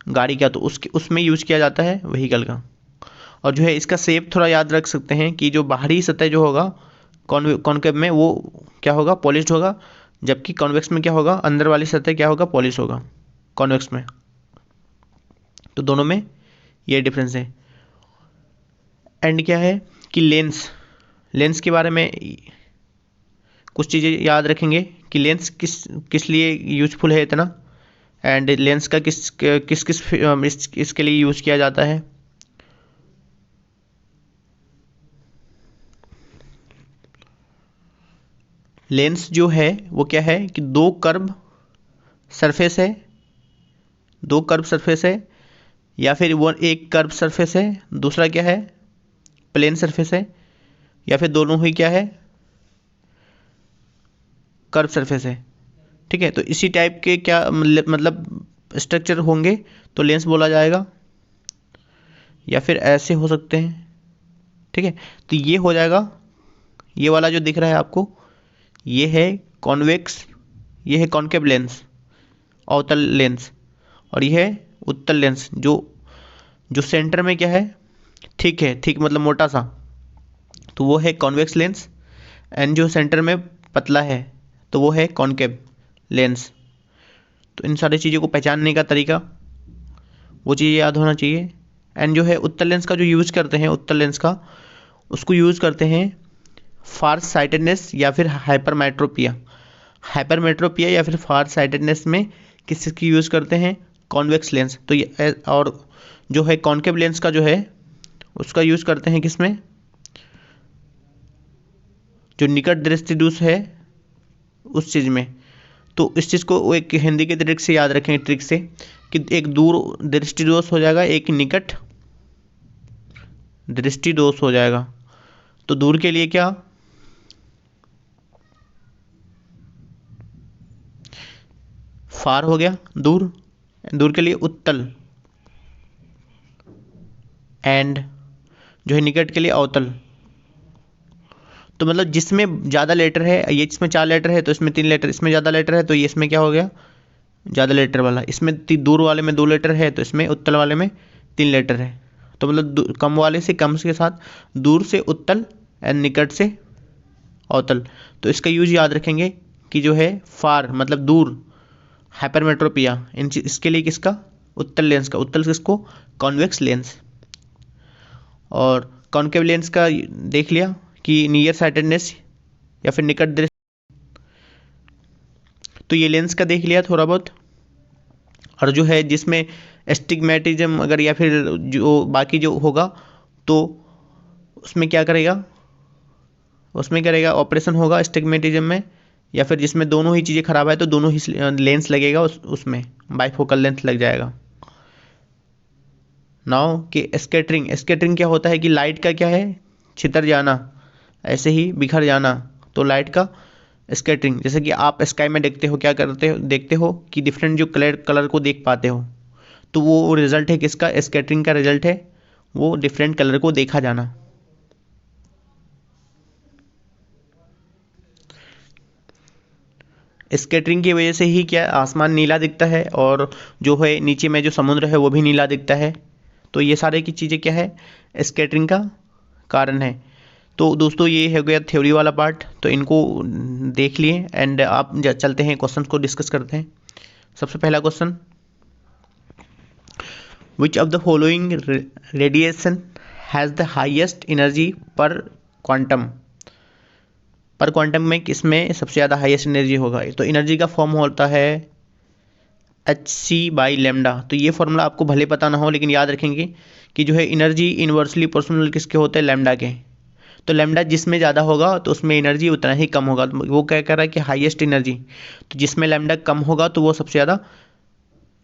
गाड़ी का, तो उसमें यूज किया जाता है व्हीकल का। और जो है इसका शेप थोड़ा याद रख सकते हैं कि जो बाहरी सतह जो होगा कॉनकेव में वो क्या होगा, पॉलिश्ड होगा, जबकि कॉन्वेक्स में क्या होगा, अंदर वाली सतह क्या होगा, पॉलिश होगा कॉन्वेक्स में। तो दोनों में ये डिफरेंस है। एंड क्या है कि लेंस के बारे में कुछ चीज़ें याद रखेंगे कि लेंस किस लिए यूजफुल है इतना, एंड लेंस का इसके लिए यूज़ किया जाता है। लेंस जो है वो क्या है कि दो कर्व सरफेस है, या फिर वो एक कर्व सरफेस है, दूसरा क्या है प्लेन सरफेस है, या फिर दोनों ही क्या है कर्व सरफेस है। ठीक है, तो इसी टाइप के क्या मतलब स्ट्रक्चर होंगे तो लेंस बोला जाएगा, या फिर ऐसे हो सकते हैं। ठीक है, तो ये हो जाएगा, ये वाला जो दिख रहा है आपको ये है कॉन्वेक्स, ये है कॉनकेव लेंस अवतल लेंस, और ये है उत्तल लेंस जो सेंटर में क्या है थिक मतलब मोटा सा, तो वो है कॉन्वेक्स लेंस। एंड जो सेंटर में पतला है तो वो है कॉनकेव लेंस। तो इन सारी चीज़ों को पहचानने का तरीका वो चीज़ याद होना चाहिए। एंड जो है उत्तल लेंस का जो यूज़ करते हैं, उत्तल लेंस का उसको यूज़ करते हैं फार साइटेडनेस या फिर हाइपरमेट्रोपिया या फिर फार साइटेडनेस में किसकी यूज़ करते हैं, कॉन्वेक्स लेंस। तो ये और जो है कॉनकेव लेंस का जो है उसका यूज़ करते हैं किस में, जो निकट दृष्टिदोष है उस चीज़ में। तो इस चीज़ को एक हिंदी के ट्रिक से याद रखें, ट्रिक से, कि एक दूर दृष्टिदोष हो जाएगा, एक निकट दृष्टिदोष हो जाएगा। तो दूर के लिए क्या, फार हो गया दूर, दूर के लिए उत्तल, एंड जो है निकट के लिए अवतल। तो मतलब जिसमें ज़्यादा लेटर है, ये इसमें 4 लेटर है तो इसमें 3 लेटर, इसमें ज़्यादा लेटर है तो ये इसमें क्या हो गया, ज़्यादा लेटर वाला। इसमें दूर वाले में 2 लेटर है तो इसमें उत्तल वाले में 3 लेटर है। तो मतलब कम वाले से कम के साथ दूर से उत्तल एंड निकट से अवतल। तो इसका यूज याद रखेंगे कि जो है फार मतलब दूर, हाइपरमेट्रोपिया, इसके लिए किसका, उत्तल लेंस का। उत्तल किसको, कॉन्वेक्स लेंस। और कॉन्केव लेंस का देख लिया कि नियर साइटेडनेस या फिर निकट दृष्टि, तो ये लेंस का देख लिया थोड़ा बहुत। और जो है जिसमें एस्टिग्मेटिज्म अगर या फिर जो बाकी जो होगा तो उसमें क्या करेगा, उसमें करेगा ऑपरेशन होगा एस्टिग्मेटिज्म में, या फिर जिसमें दोनों ही चीज़ें खराब है तो दोनों ही लेंस लगेगा, उसमें बाइफोकल लेंस लग जाएगा। नाउ कि स्कैटरिंग, स्कैटरिंग क्या होता है कि लाइट का क्या है, छितर जाना, ऐसे ही बिखर जाना। तो लाइट का स्कैटरिंग, जैसे कि आप स्काई में देखते हो, क्या करते हो, देखते हो कि डिफरेंट जो कलर को देख पाते हो, तो वो रिजल्ट है किसका, स्कैटरिंग का रिजल्ट है वो डिफरेंट कलर को देखा जाना। स्कैटरिंग की वजह से ही क्या आसमान नीला दिखता है, और जो है नीचे में जो समुद्र है वो भी नीला दिखता है। तो ये सारे की चीज़ें क्या है, स्कैटरिंग का कारण है। तो दोस्तों ये हो गया थ्योरी वाला पार्ट, तो इनको देख लिए एंड आप चलते हैं क्वेश्चन को डिस्कस करते हैं। सबसे पहला question, which of the following radiation has the highest energy पर क्वांटम। पर क्वांटम में किसमें सबसे ज़्यादा हाईएस्ट एनर्जी होगा। तो एनर्जी का फॉर्म होता है hc/λ। तो ये फॉर्मूला आपको भले पता ना हो लेकिन याद रखेंगे कि जो है एनर्जी इन्वर्सली प्रोपोर्शनल किसके होते हैं, लैम्डा के। तो लैम्डा जिसमें ज़्यादा होगा तो उसमें एनर्जी उतना ही कम होगा। तो वो क्या कह रहा है कि हाईएस्ट एनर्जी, तो जिसमें लैम्डा कम होगा तो वो सबसे ज़्यादा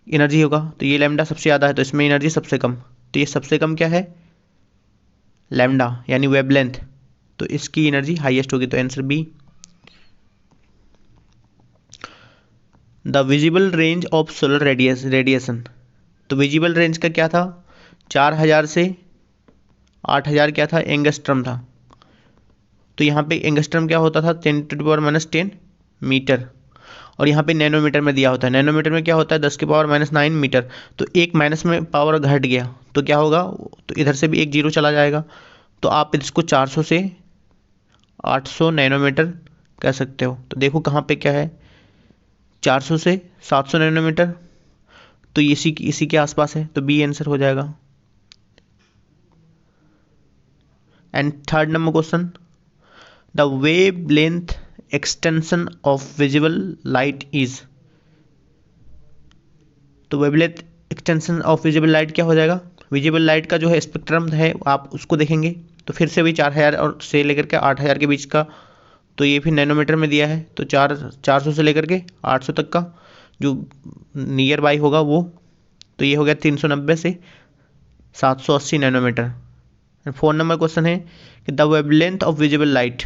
एनर्जी होगा। तो ये लैम्डा सबसे ज़्यादा है तो इसमें एनर्जी सबसे कम। तो ये सबसे कम क्या है, लैम्डा यानी वेवलेंथ, तो इसकी एनर्जी हाईएस्ट होगी। तो answer B. The visible range of solar radiation. तो विजिबल रेंज का क्या था, 4000 से 8000 क्या था, एंगस्ट्रम था। तो यहाँ पे एंगस्ट्रम क्या होता था, 10⁻⁻10 मीटर, और यहाँ पे नैनोमीटर में दिया होता है। नैनोमीटर में क्या होता है, 10⁻⁹ मीटर। तो एक माइनस में पावर घट गया तो क्या होगा, तो इधर से भी एक जीरो चला जाएगा। तो आप इसको 400 से 800 नैनोमीटर कह सकते हो। तो देखो कहाँ पे क्या है, 400 से 700 नैनोमीटर, तो इसी के आसपास है। तो बी आंसर हो जाएगा। And third number question, the wave length extension of visible light is. तो wavelength extension of visible light क्या हो जाएगा, विजिबल लाइट का जो है स्पेक्ट्रम है आप उसको देखेंगे तो फिर से भी 4000 और से लेकर के 8000 के बीच का, तो ये फिर नैनोमीटर में दिया है। तो 400 से लेकर के 800 तक का जो नियर बाई होगा वो, तो ये हो गया 390 से 780 नैनोमीटर। 4 नंबर क्वेश्चन है कि the wavelength of visible light,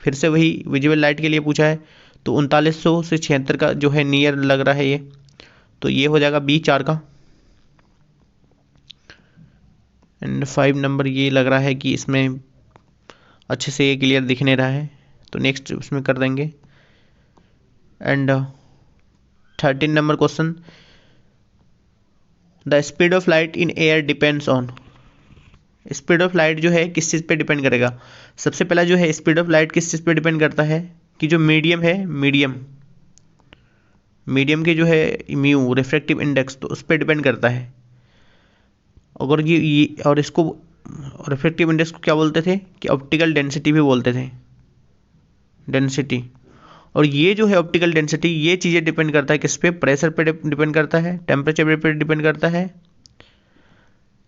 फिर से वही विजिबल लाइट के लिए पूछा है। तो 3900 से 76 का जो है नियर लग रहा है ये, तो ये हो जाएगा बी 4 का। एंड 5 नंबर ये लग रहा है कि इसमें अच्छे से ये क्लियर दिख नहीं रहा है, तो नेक्स्ट उसमें कर देंगे। And 13 number question, the speed of light in air depends on. Speed of light जो है किस चीज़ पे डिपेंड करेगा, सबसे पहला जो है स्पीड ऑफ लाइट किस चीज़ पे डिपेंड करता है कि जो मीडियम है, मीडियम के जो है म्यू रिफ्रैक्टिव इंडेक्स, तो उस पर डिपेंड करता है। अगर ये और इसको रिफ्रैक्टिव इंडेक्स को क्या बोलते थे कि ऑप्टिकल डेंसिटी भी बोलते थे, डेंसिटी। और ये जो है ऑप्टिकल डेंसिटी, ये चीज़ें डिपेंड करता है किस पे, प्रेशर पे डिपेंड करता है, टेम्परेचर पे डिपेंड करता है,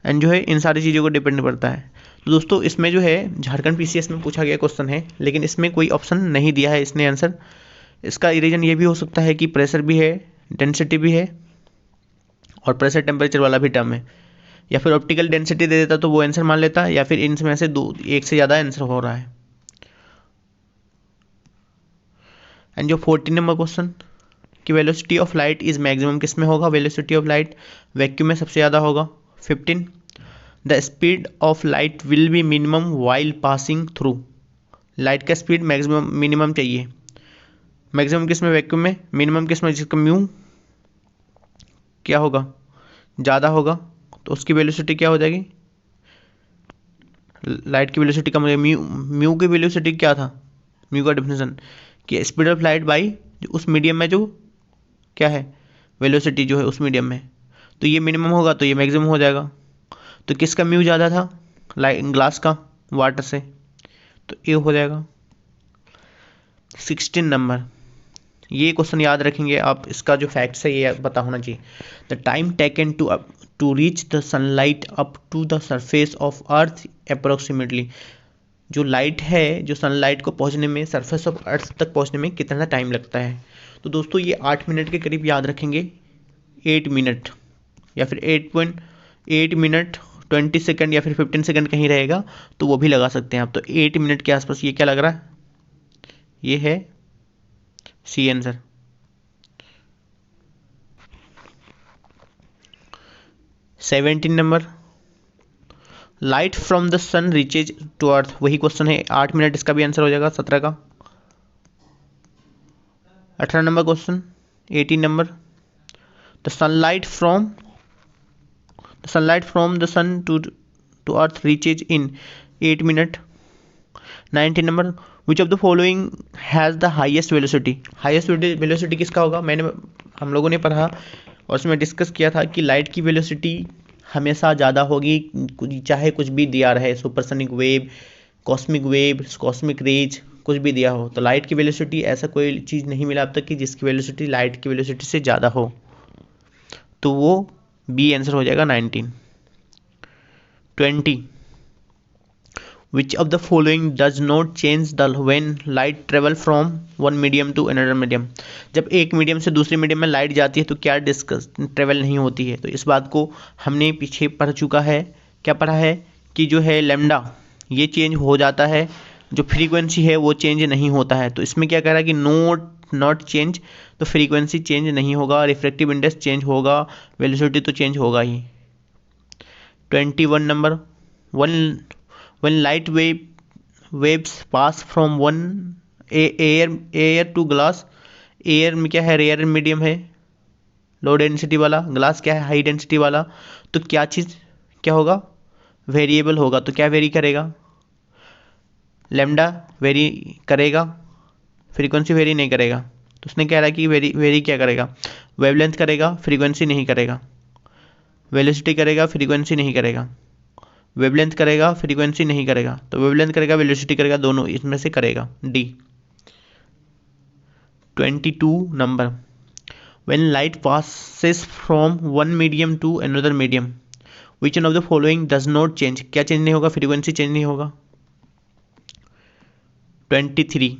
एंड जो है इन सारी चीज़ों को डिपेंड करता है। तो दोस्तों इसमें जो है झारखंड पीसीएस में पूछा गया क्वेश्चन है, लेकिन इसमें कोई ऑप्शन नहीं दिया है इसने आंसर। इसका रीज़न ये भी हो सकता है कि प्रेशर भी है, डेंसिटी भी है और प्रेशर टेम्परेचर वाला भी टर्म है, या फिर ऑप्टिकल डेंसिटी दे देता तो वो आंसर मान लेता, या फिर इनमें से दो एक से ज़्यादा आंसर हो रहा है। एंड जो 14 नंबर क्वेश्चन कि velocity of light is maximum किस में होगा, वेलोसिटी ऑफ लाइट वैक्यूम में सबसे ज़्यादा होगा। 15 the speed of light will be minimum while passing through, light का स्पीड मैक्सिमम मिनिमम चाहिए, मैक्सिमम किस में, वैक्यूम में, मिनिमम किस में, जिसका म्यू क्या होगा, ज़्यादा होगा, तो उसकी वेलोसिटी क्या हो जाएगी, लाइट की वेलोसिटी कम हो जाएगी। म्यू की वेलोसिटी क्या था, म्यू का डेफिनेशन कि स्पीड ऑफ लाइट बाई उस मीडियम में जो क्या है वेलोसिटी जो है उस मीडियम में, तो ये मिनिमम होगा तो ये मैक्सिमम हो जाएगा। तो किसका म्यू ज़्यादा था, लाइट ग्लास का वाटर से, तो ये हो जाएगा। 16 नंबर, ये क्वेश्चन याद रखेंगे आप, इसका जो फैक्ट्स है ये पता होना चाहिए। The time taken to reach the sunlight up to the surface of earth approximately, जो लाइट है जो सनलाइट को पहुंचने में, सरफेस ऑफ अर्थ तक पहुंचने में कितना टाइम लगता है। तो दोस्तों ये 8 मिनट के करीब याद रखेंगे, 8 मिनट या फिर 8.8 मिनट 20 सेकंड या फिर 15 सेकंड कहीं रहेगा तो वो भी लगा सकते हैं आप। तो 8 मिनट के आसपास ये क्या लग रहा है, ये है C answer. Seventeen number, light from the sun reaches to earth, वही क्वेश्चन है, 8 मिनट, इसका भी आंसर हो जाएगा 17 का। 18 number question, 18 number, the sunlight from the sun to earth reaches in 8 minute. 19 number, which of the following has the highest velocity, highest velocity किसका होगा, हम लोगों ने पढ़ा और उसमें डिस्कस किया था कि लाइट की वेलोसिटी हमेशा ज़्यादा होगी, चाहे कुछ भी दिया रहे, सुपरसोनिक वेव, कॉस्मिक रेज, कुछ भी दिया हो। तो लाइट की वेलोसिटी ऐसा कोई चीज़ नहीं मिला अब तक कि जिसकी वेलोसिटी लाइट की वेलोसिटी से ज़्यादा हो, तो वो बी आंसर हो जाएगा 19। 20 which of the following does not change the when light travel from one medium to another medium, जब एक मीडियम से दूसरे मीडियम में लाइट जाती है तो क्या ट्रेवल नहीं होती है। तो इस बात को हमने पीछे पढ़ चुका है, क्या पढ़ा है कि जो है लैम्डा ये चेंज हो जाता है, जो फ्रीक्वेंसी है वो चेंज नहीं होता है। तो इसमें क्या कह रहा है कि नॉट चेंज, तो फ्रीक्वेंसी चेंज नहीं होगा, रिफ्रैक्टिव इंडेक्स चेंज होगा, वेलोसिटी तो चेंज होगा ही। 21 number, when light waves pass from one air to glass, air में क्या है, रेयर मीडियम है, लो डेंसिटी वाला, ग्लास क्या है, हाई डेंसिटी वाला, तो क्या चीज़ क्या होगा, वेरिएबल होगा। तो क्या वेरी करेगा, लैम्डा वेरी करेगा, फ्रीक्वेंसी वेरी नहीं करेगा। तो उसने कह रहा है कि वेरी क्या करेगा, वेवलेंथ करेगा, फ्रीक्वेंसी नहीं करेगा, वेलोसिटी करेगा, फ्रीक्वेंसी नहीं करेगा, वेवलेंथ करेगा, फ्रीक्वेंसी नहीं करेगा, तो वेवलेंथ करेगा, वेलोसिटी करेगा, दोनों इसमें से करेगा, D. 22 number, when light passes from one medium to another medium, which one of the following does not change, क्या चेंज नहीं होगा, फ्रीक्वेंसी चेंज नहीं होगा। 23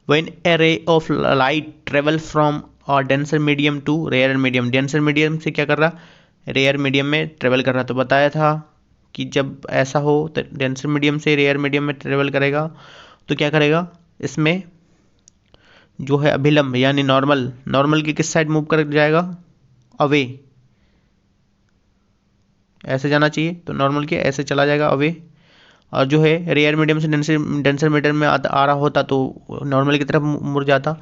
when a ray of light travel from a denser medium to rare medium, denser medium से क्या कर रहा, rare medium में ट्रेवल कर रहा। तो बताया था कि जब ऐसा हो तो डेंसर मीडियम से रेयर मीडियम में ट्रेवल करेगा तो क्या करेगा, इसमें जो है अभिलंब यानी नॉर्मल की किस साइड मूव कर जाएगा, अवे, ऐसे जाना चाहिए, तो नॉर्मल के ऐसे चला जाएगा अवे। और जो है रेयर मीडियम से डेंसर मीडियम में आ रहा होता तो नॉर्मल की तरफ मुड़ जाता।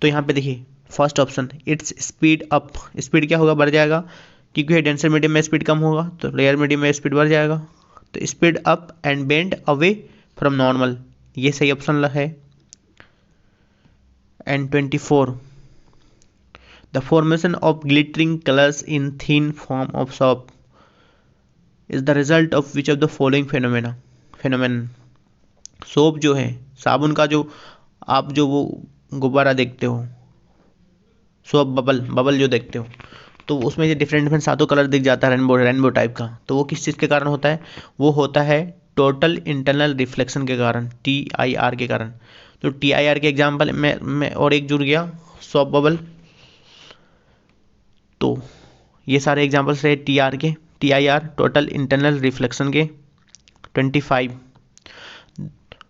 तो यहाँ पे देखिए first option, its speed up, speed क्या होगा, बढ़ जाएगा, क्योंकि डेंसर मीडियम में स्पीड कम होगा तो रेयर मीडियम में स्पीड बढ़ जाएगा। तो speed up and bend away from normal, ये सही ऑप्शन है। And 24 the formation of glittering colours in thin form of soap is the result of which of the following फेनोमेन, soap जो है, साबुन का जो आप जो वो गुब्बारा देखते हो, सोप बबल जो देखते हो, तो उसमें जो डिफरेंट सातों कलर दिख जाता है रेनबो टाइप का, तो वो किस चीज़ के कारण होता है? वो होता है टोटल इंटरनल रिफ्लेक्शन के कारण, TIR के कारण। तो TIR के एग्जाम्पल में और एक जुड़ गया सॉफ्ट बबल। तो ये सारे एग्जाम्पल्स रहे TIR टोटल इंटरनल रिफ्लेक्शन के। 25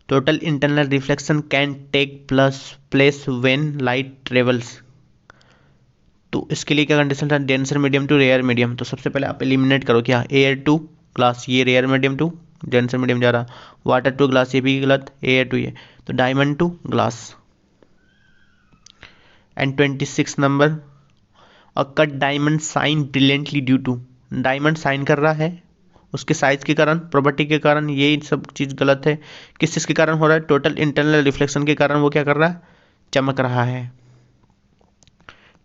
total internal reflection can take place when light travels. तो इसके लिए क्या कंडीशन था? Denser medium to rare medium. तो सबसे पहले आप एलिमिनेट करो क्या, एयर टू ग्लास, ये rare medium to denser medium जा रहा, वाटर टू ग्लास ये भी गलत, एयर टू ये, तो diamond to glass. And 26 number, a cut diamond shine brilliantly due to, diamond shine कर रहा है उसके साइज के कारण, प्रॉपर्टी के कारण, ये सब चीज़ गलत है। किस चीज़ के कारण हो रहा है? टोटल इंटरनल रिफ्लेक्शन के कारण वो क्या कर रहा है? चमक रहा है।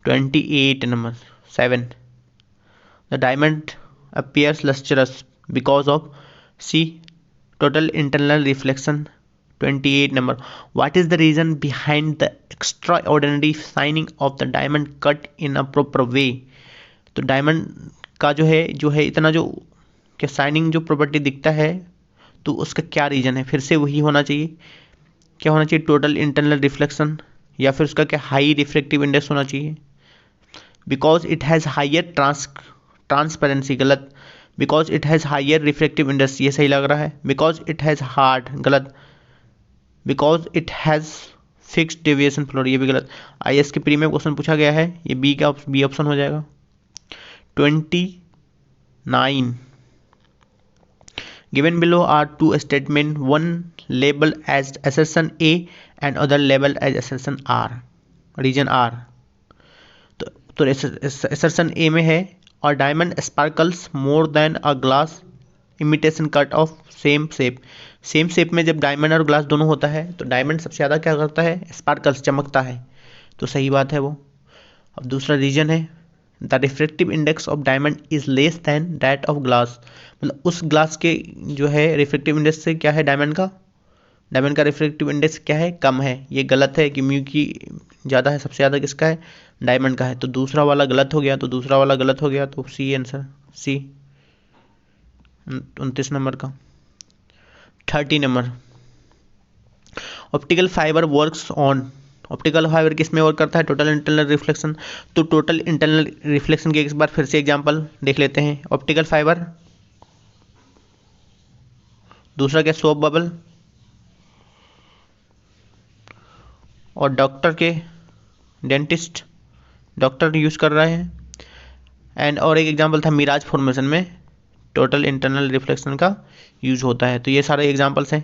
28 number 7, the diamond appears lustrous because of C total internal reflection। 28 number, what is the reason behind the extraordinary shining of the diamond cut in a proper way। तो डायमंड का जो है इतना जो क्या शाइनिंग जो प्रॉपर्टी दिखता है, तो उसका क्या रीज़न है? फिर से वही होना चाहिए, क्या होना चाहिए? टोटल इंटरनल रिफ्लेक्शन, या फिर उसका क्या हाई रिफ्लेक्टिव इंडेक्स होना चाहिए। Because it has higher transparency, गलत। Because it has higher reflective index, ये सही लग रहा है। बिकॉज इट हैज़ हार्ड, गलत। Because it has fixed deviation floor, ये भी गलत। IAS के प्री में क्वेश्चन पूछा गया है, ये बी ऑप्शन हो जाएगा। 29, given below are two statements, one labeled as assertion A and other labeled as assertion R, reason R। तो assertion A में है, और diamond sparkles more than a glass imitation cut of same shape में जब diamond और glass दोनों होता है तो डायमंड सबसे ज़्यादा क्या करता है? स्पार्कल्स, चमकता है। तो सही बात है वो। अब दूसरा रीजन है, the reflective index of diamond is less than that of glass, मतलब उस ग्लास के जो है रिफ्लेक्टिव इंडेक्स से क्या है? डायमंड का रिफ्लेक्टिव इंडेक्स क्या है? कम है। ये गलत है कि म्यू की ज़्यादा है, सबसे ज़्यादा किसका है? डायमंड का है। तो दूसरा वाला गलत हो गया, तो सी आंसर, सी 29 नंबर का। 30 number, optical fibre works on, optical fibre किस में वर्क करता है? Total internal reflection. तो टोटल इंटरनल रिफ्लेक्शन के एक बार फिर से एग्जांपल देख लेते हैं। ऑप्टिकल फाइबर, दूसरा क्या? सोप बबल, और डॉक्टर के डेंटिस्ट, डॉक्टर यूज़ कर रहे हैं। एंड और एक एग्जांपल था मिराज फॉर्मेशन में टोटल इंटरनल रिफ्लेक्शन का यूज होता है। तो ये सारे एग्जांपल्स हैं।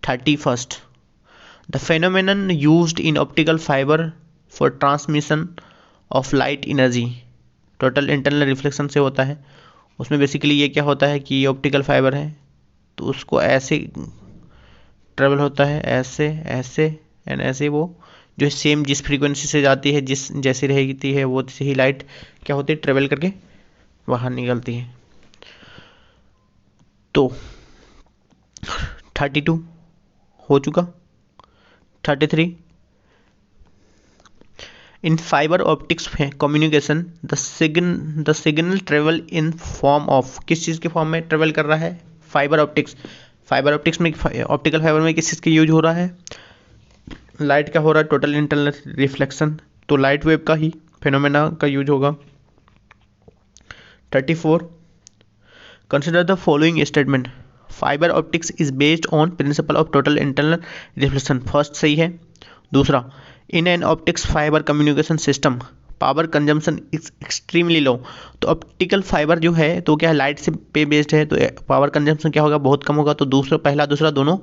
31, the phenomenon used in optical fibre for transmission of light energy, total internal reflection से होता है। उसमें बेसिकली ये क्या होता है कि ये ऑप्टिकल फाइबर है, तो उसको ऐसे ट्रेवल होता है, ऐसे एंड ऐसे, वो जो सेम जिस फ्रीक्वेंसी से जाती है, जिस जैसी रहती है, वो से ही लाइट क्या होती है? ट्रेवल करके बाहर निकलती है। तो 32 हो चुका। 33, in fibre optics communication the signal travel in form of, किस चीज़ के फॉर्म में ट्रेवल कर रहा है? फाइबर ऑप्टिक्स में, ऑप्टिकल फाइबर में किस चीज़ का यूज हो रहा है? लाइट का हो रहा है, टोटल इंटरनल रिफ्लेक्शन, तो लाइट वेव का ही फिनोमेना का यूज होगा। 34, consider the following statement, fibre optics is based on principle of total internal reflection. First सही है। दूसरा, in an optics fibre communication system power consumption is extremely low. तो optical fibre जो है तो क्या लाइट से पे बेस्ड है, तो पावर कंजम्पशन क्या होगा? बहुत कम होगा। तो पहला दूसरा दोनों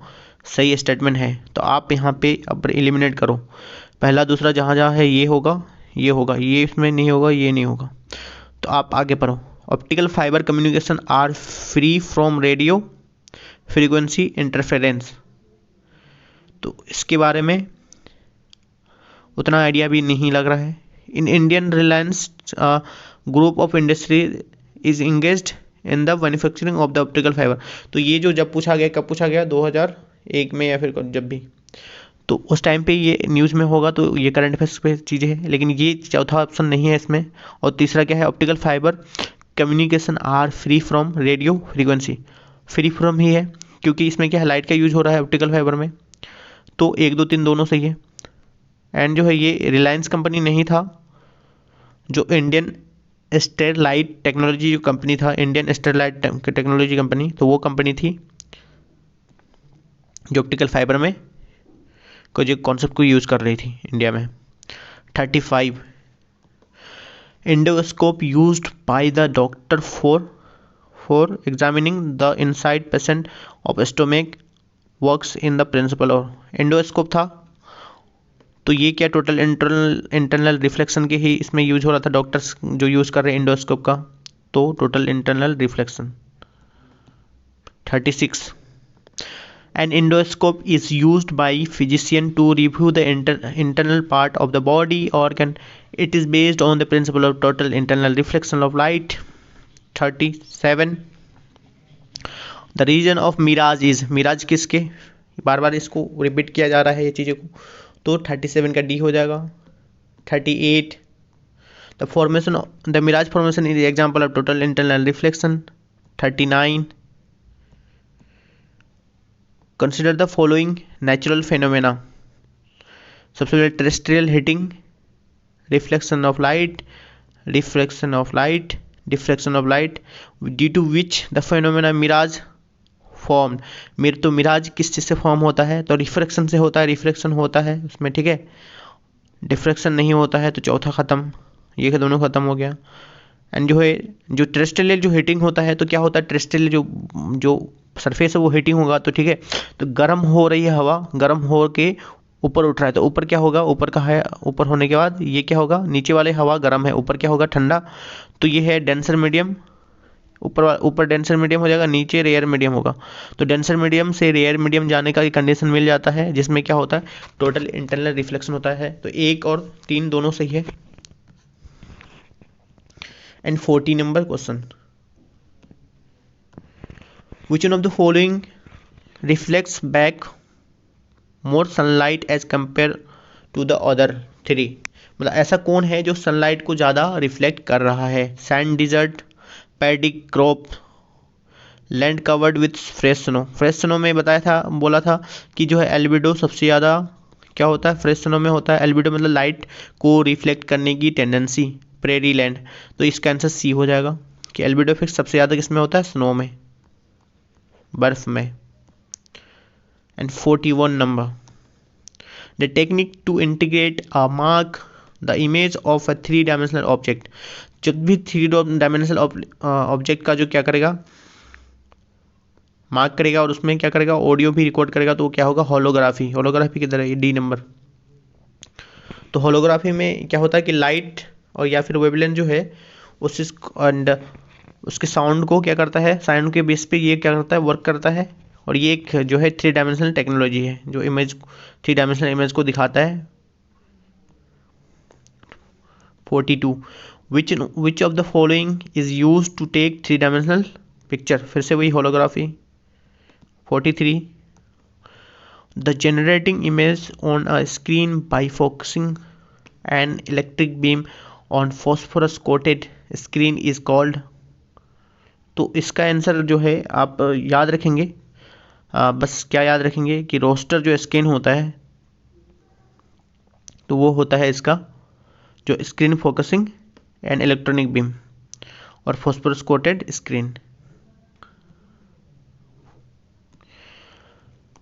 सही स्टेटमेंट है। तो आप यहाँ पे अब एलिमिनेट करो, पहला दूसरा जहाँ जहाँ है ये होगा, ये इसमें नहीं होगा, ये नहीं होगा। तो आप आगे पढ़ो। Optical fibre communication are free from radio frequency interference. तो इसके बारे में उतना आइडिया भी नहीं लग रहा है। In Indian Reliance group of industry is engaged in the manufacturing of the optical fibre. तो ये जो जब पूछा गया, कब पूछा गया? 2001 में या फिर जब भी। तो उस टाइम पे ये न्यूज़ में होगा, तो ये करंट अफेयर्स पे चीज़ें हैं, लेकिन ये चौथा ऑप्शन नहीं है इसमें। और तीसरा क्या है, optical fibre communication are free from radio frequency, free from ही है क्योंकि इसमें क्या है, लाइट का यूज हो रहा है ऑप्टिकल फाइबर में। तो 1 2 3 दोनों सही है। एंड जो है ये रिलायंस कंपनी नहीं था, जो इंडियन स्टेरलाइट टेक्नोलॉजी जो कंपनी था, इंडियन स्टेरलाइट टेक्नोलॉजी कंपनी, तो वो कंपनी थी जो ऑप्टिकल फाइबर में को जो कॉन्सेप्ट को यूज़ कर रही थी इंडिया में। 35 endoscope used by the doctor for examining the inside patient of stomach works in the principle. और एंडोस्कोप था, तो ये क्या टोटल इंटरनल रिफ्लेक्शन के ही इसमें यूज हो रहा था, डॉक्टर्स जो यूज़ कर रहे हैं एंडोस्कोप का, तो total internal reflection. 36 An endoscope is used by physician to review the internal part of the body organ. It is based on the principle of total internal reflection of light. 37 The region of mirage is, mirage किसके, बार बार इसको repeat किया जा रहा है ये चीज़ों को, तो 37 का डी हो जाएगा। 38 The mirage formation is example of total internal reflection. 39 Consider the following natural phenomena. सबसे पहले terrestrial heating, reflection of light, diffraction of light, diffraction of light, due to which the phenomena mirage form. तो mirage किस चीज़ से form होता है, तो refraction से होता है, रिफ्लेक्शन होता है उसमें, ठीक है, डिफ्रेक्शन नहीं होता है, तो चौथा ख़त्म, ये दोनों ख़त्म हो गया। एंड जो है जो टेरेस्ट्रियल जो हीटिंग होता है, तो क्या होता है, टेरेस्ट्रियल जो सरफेस है वो हीटिंग होगा, तो ठीक है, तो गर्म हो रही है हवा, गर्म हो के ऊपर उठ रहा है, तो ऊपर क्या होगा, ऊपर का है, ऊपर होने के बाद ये क्या होगा, नीचे वाले हवा गर्म है, ऊपर क्या होगा, ठंडा, तो ये है डेंसर मीडियम, ऊपर डेंसर मीडियम हो जाएगा, नीचे रेयर मीडियम होगा, तो डेंसर मीडियम से रेयर मीडियम जाने का कंडीशन मिल जाता है, जिसमें क्या होता है, टोटल इंटरनल रिफ्लेक्शन होता है। तो 1 और 3 दोनों सही है। And 40 number question, Which one of the following reflects back more sunlight as compared to the other 3? मतलब ऐसा कौन है जो सनलाइट को ज़्यादा रिफ्लेक्ट कर रहा है। Sand desert, paddy crop, land covered with fresh snow. Fresh snow में बताया था, बोला था कि जो है एल्बिडो सबसे ज़्यादा क्या होता है, फ्रेश स्नो में होता है। एल्बिडो मतलब लाइट को रिफ्लेक्ट करने की टेंडेंसी, प्रेरी लैंड, तो इसका आंसर सी हो जाएगा कि एल्बिडो इफेक्ट सबसे ज़्यादा किस में होता है, स्नो में, बर्फ में। And 41 number, the technique to integrate a mark the image of a 3 dimensional object. जब भी 3 डायमेंशनल ऑब्जेक्ट का जो क्या करेगा, मार्क करेगा और उसमें क्या करेगा, ऑडियो भी रिकॉर्ड करेगा, तो क्या होगा, होलोग्राफी। होलोग्राफी किधर है, डी नंबर। तो होलोग्राफी में क्या होता है कि लाइट और या फिर वेवलेंथ जो है उस एंड उसके साउंड को क्या करता है, साउंड के बेस पे ये क्या करता है, वर्क करता है। और ये एक जो है 3 डायमेंशनल टेक्नोलॉजी है जो 3 डायमेंशनल इमेज को दिखाता है। 42 which of the following is use to take 3 dimensional picture, फिर से वही holography. 43 the generating image on a screen by focusing an electric beam on phosphorus coated screen is called. तो इसका आंसर जो है आप याद रखेंगे, बस क्या याद रखेंगे कि रोस्टर जो स्क्रीन होता है, तो वो होता है इसका जो screen focusing and electronic beam और phosphorus coated screen.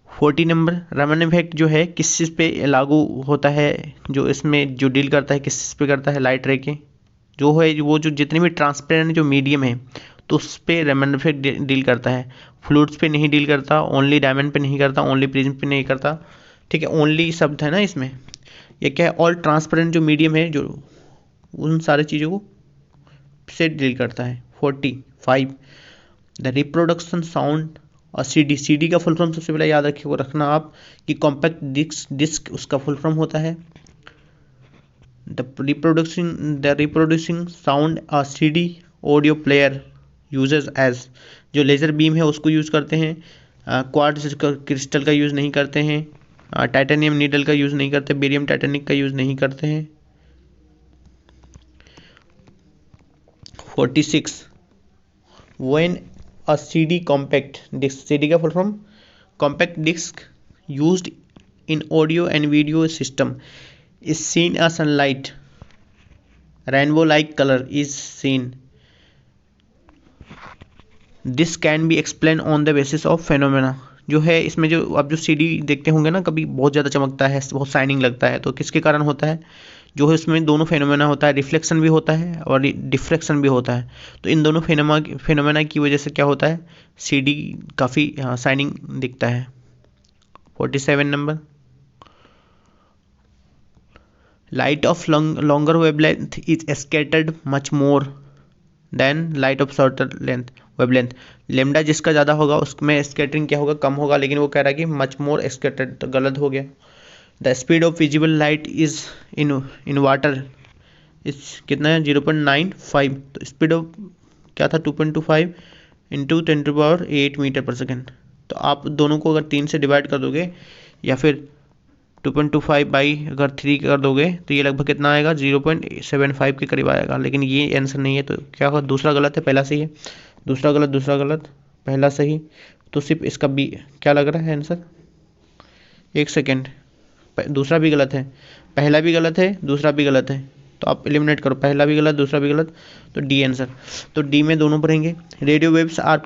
40 number, Raman effect जो है किस चीज़ पे लागू होता है, जो इसमें जो डील करता है किस चीज़ पे करता है, लाइट रे के जो है वो जो जितने भी ट्रांसपेरेंट जो मीडियम है तो उस पर रमन इफेक्ट डील करता है। फ्लूइड्स पे नहीं डील करता, ओनली डायमंड पे नहीं करता, ओनली प्रिज्म पे नहीं करता, ठीक है, ओनली शब्द है ना इसमें। ये क्या है, ऑल ट्रांसपेरेंट जो मीडियम है जो उन सारी चीज़ों को से डील करता है। 45 द रिप्रोडक्शन साउंड और सीडी का फुल फॉर्म सबसे पहले याद रखना आप कि कॉम्पैक्ट डिस्क उसका फुल फॉर्म होता है। The reproducing sound a CD audio player uses as, जो लेज़र बीम है उसको यूज़ करते हैं, क्वार्ट्ज क्रिस्टल का यूज़ नहीं करते हैं। टाइटेनियम नीडल का यूज़ नहीं करते, बेरियम टाइटेनिक का यूज़ नहीं करते हैं। 46 when a CD compact disc, CD का full form compact disc used in audio and video system is seen a sunlight rainbow like colour is seen, this can be explain on the basis of phenomena. जो है इसमें जो आप जो CD देखते होंगे ना, कभी बहुत ज़्यादा चमकता है, बहुत शाइनिंग लगता है, तो किसके कारण होता है? जो है इसमें दोनों फेनोमेना होता है, रिफ्लेक्शन भी होता है और डिफ्रेक्शन भी होता है। तो इन दोनों फेनोमेना की वजह से क्या होता है, CD काफ़ी शाइनिंग दिखता है। 47 number, light of longer wavelength is scattered much more than light of shorter length wavelength. Lambda जिसका ज़्यादा होगा उसमें स्कैटरिंग क्या होगा, कम होगा, लेकिन वो कह रहा है कि मच मोर स्कैटर्ड, तो गलत हो गया। The speed of visible light is in water इस कितना है 0.95, तो स्पीड ऑफ क्या था 2.25 इंटू 10⁸ मीटर पर सेकेंड। तो आप दोनों को अगर 3 से डिवाइड कर दोगे या फिर 2.25 बाई अगर 3 कर दोगे तो ये लगभग कितना आएगा 0.75 के करीब आएगा, लेकिन ये आंसर नहीं है। तो क्या होगा, दूसरा गलत है, पहला सही है। दूसरा गलत, पहला सही, तो सिर्फ इसका बी क्या लग रहा है आंसर। एक सेकेंड, दूसरा भी गलत है, पहला भी गलत है, दूसरा भी गलत है, तो आप एलिमिनेट करो, पहला भी गलत, दूसरा भी गलत, तो डी आंसर। तो डी में दोनों पढ़ेंगे। Radio waves are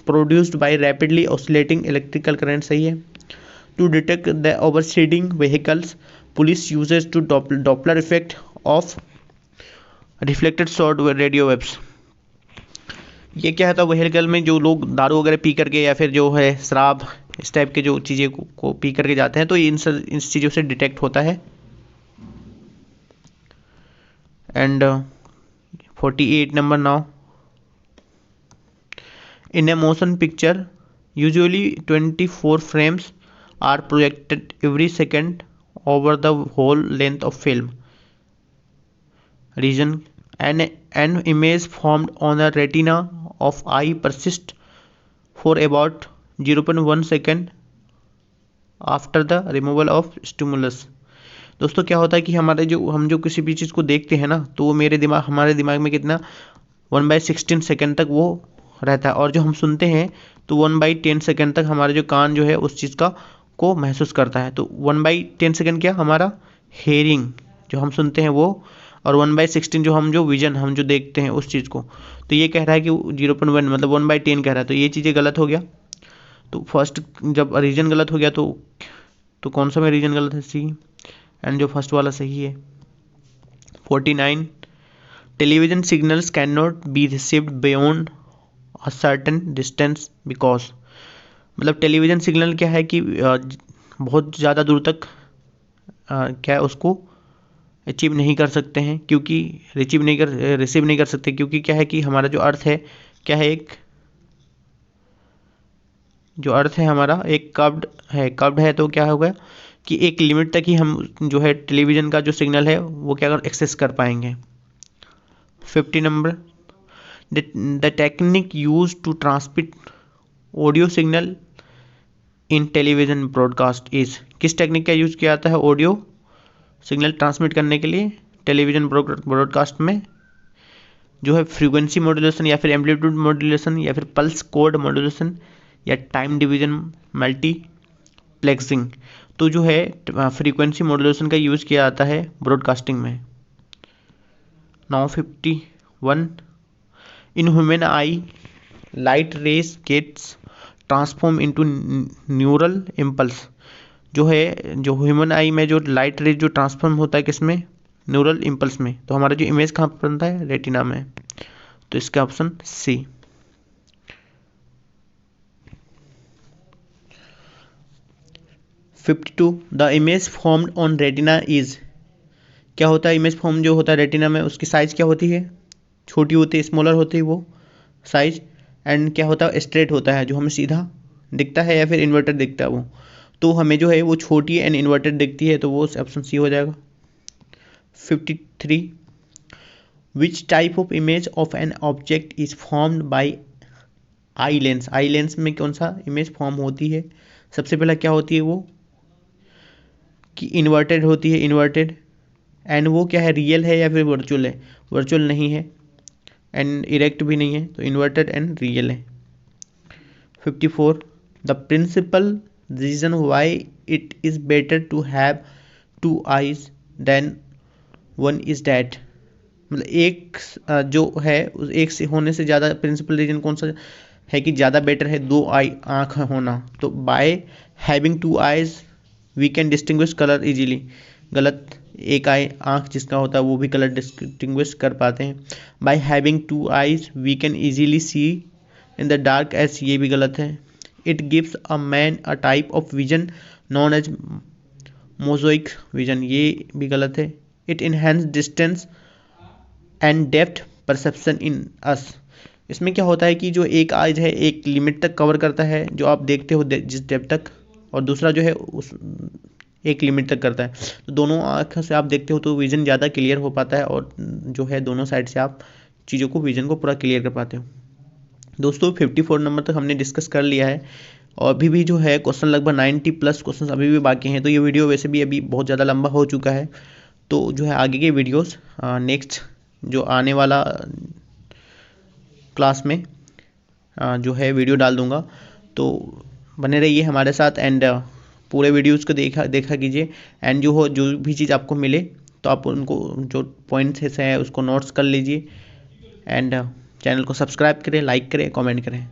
produced by rapidly oscillating electrical current, सही है। To detect the overspeeding vehicles police uses to Doppler effect of reflected short radio waves. ये क्या होता है, व्हीकल में जो लोग दारू वगैरह पी करके या फिर जो है शराब इस टाइप के जो चीज़ें को पी करके जाते हैं, तो इन चीज़ों से डिटेक्ट होता है। And 48 number now, in a motion picture usually 24 frames are projected every second over the whole length of film reason an image formed on a retina of eye persists for about 0.1 second after the removal of stimulus। दोस्तों क्या होता है कि हम जो किसी भी चीज़ को देखते हैं ना, तो वो हमारे दिमाग में कितना 1/16 सेकेंड तक वो रहता है, और जो हम सुनते हैं तो 1/10 सेकेंड तक हमारे जो कान जो है उस चीज़ को महसूस करता है। तो 1/10 सेकेंड क्या हमारा हेयरिंग जो हम सुनते हैं वो, और 1/16 जो विजन हम जो देखते हैं उस चीज़ को। तो ये कह रहा है कि 0.1 मतलब 1/10 कह रहा है, तो ये चीज़ें गलत हो गया। तो फर्स्ट जब रीजन गलत हो गया तो कौन सा में रीजन गलत है, सी, एंड जो फर्स्ट वाला सही है। 49 television signals can not be received beyond a certain distance because, मतलब टेलीविजन सिग्नल क्या है कि बहुत ज़्यादा दूर तक क्या है उसको अचीव नहीं कर सकते हैं, क्योंकि रिसीव नहीं कर सकते, क्योंकि क्या है कि हमारा जो अर्थ है क्या है, जो अर्थ है हमारा एक कर्व्ड है, तो क्या होगा कि एक लिमिट तक ही हम जो है टेलीविज़न का जो सिग्नल है वो क्या एक्सेस कर पाएंगे। 50 number, the technique use to transmit audio signal in television broadcast is, किस टेक्निक का यूज़ किया जाता है ऑडियो सिग्नल ट्रांसमिट करने के लिए टेलीविज़न ब्रॉडकास्ट में? जो है फ्रीक्वेंसी मॉड्यूलेशन या फिर एम्पलीट्यूड मॉड्यूलेशन या फिर पल्स कोड मॉड्यूलेशन या टाइम डिवीजन मल्टीप्लेक्सिंग। तो जो है फ्रीक्वेंसी मॉड्यूलेशन का यूज़ किया जाता है ब्रॉडकास्टिंग में। Now 51 in human eye light rays gets transform into neural impulse. जो ह्यूमन आई में जो लाइट रेज जो ट्रांसफॉर्म होता है किसमें, न्यूरल इम्पल्स में। तो हमारा जो इमेज कहाँ पर बनता है, रेटिना में, तो इसका option C. 52 the image formed on retina is, क्या होता है इमेज फॉर्म जो होता है रेटिना में उसकी साइज क्या होती है, छोटी होती है, स्मॉलर होती है वो साइज, एंड क्या होता है स्ट्रेट होता है, जो हमें सीधा दिखता है या फिर इन्वर्टेड दिखता है वो, तो हमें जो है वो छोटी एंड इन्वर्टेड दिखती है, तो वो ऑप्शन सी हो जाएगा। 53 which type of image of an object is formed by eye lens में कौन सा इमेज फॉर्म होती है? सबसे पहला क्या होती है वो कि इन्वर्टेड होती है, इन्वर्टेड, एंड वो क्या है, रियल है या फिर वर्चुअल है, वर्चुअल नहीं है, एंड इरेक्ट भी नहीं है, तो इन्वर्टेड एंड रियल है। 54 the principle reason why it is better to have 2 eyes than 1 is that, मतलब एक जो है उस एक से होने से ज़्यादा प्रिंसिपल रीजन कौन सा है कि ज़्यादा बेटर है 2 आँख होना। तो by having 2 eyes we can distinguish colour easily, गलत, एक आँख जिसका होता है वो भी कलर डिस्टिंग्विश कर पाते हैं। By having 2 eyes we can easily see in the dark edge, ये भी गलत है। It gives a man a type of vision non edge mosaic vision, ये भी गलत है। It enhance distance and depth perception in us, इसमें क्या होता है कि जो एक आइज है एक लिमिट तक कवर करता है जो आप देखते हो जिस डेप्थ तक, और दूसरा जो है उस एक लिमिट तक करता है। तो दोनों आँख से आप देखते हो तो विज़न ज़्यादा क्लियर हो पाता है, और जो है दोनों साइड से आप चीज़ों को, विज़न को पूरा क्लियर कर पाते हो। दोस्तों 54 नंबर तक हमने डिस्कस कर लिया है, और अभी भी जो है क्वेश्चन लगभग 90 प्लस क्वेश्चन अभी भी बाकी हैं। तो ये वीडियो वैसे भी अभी बहुत ज़्यादा लंबा हो चुका है, तो जो है आगे के वीडियोस नेक्स्ट जो आने वाला क्लास में जो है वीडियो डाल दूंगा, तो बने रहिए हमारे साथ, एंड पूरे वीडियोस को देखा कीजिए, एंड जो भी चीज़ आपको मिले तो आप उनको जो पॉइंट्स हैं उसको नोट्स कर लीजिए, एंड चैनल को सब्सक्राइब करें, लाइक करें, कमेंट करें।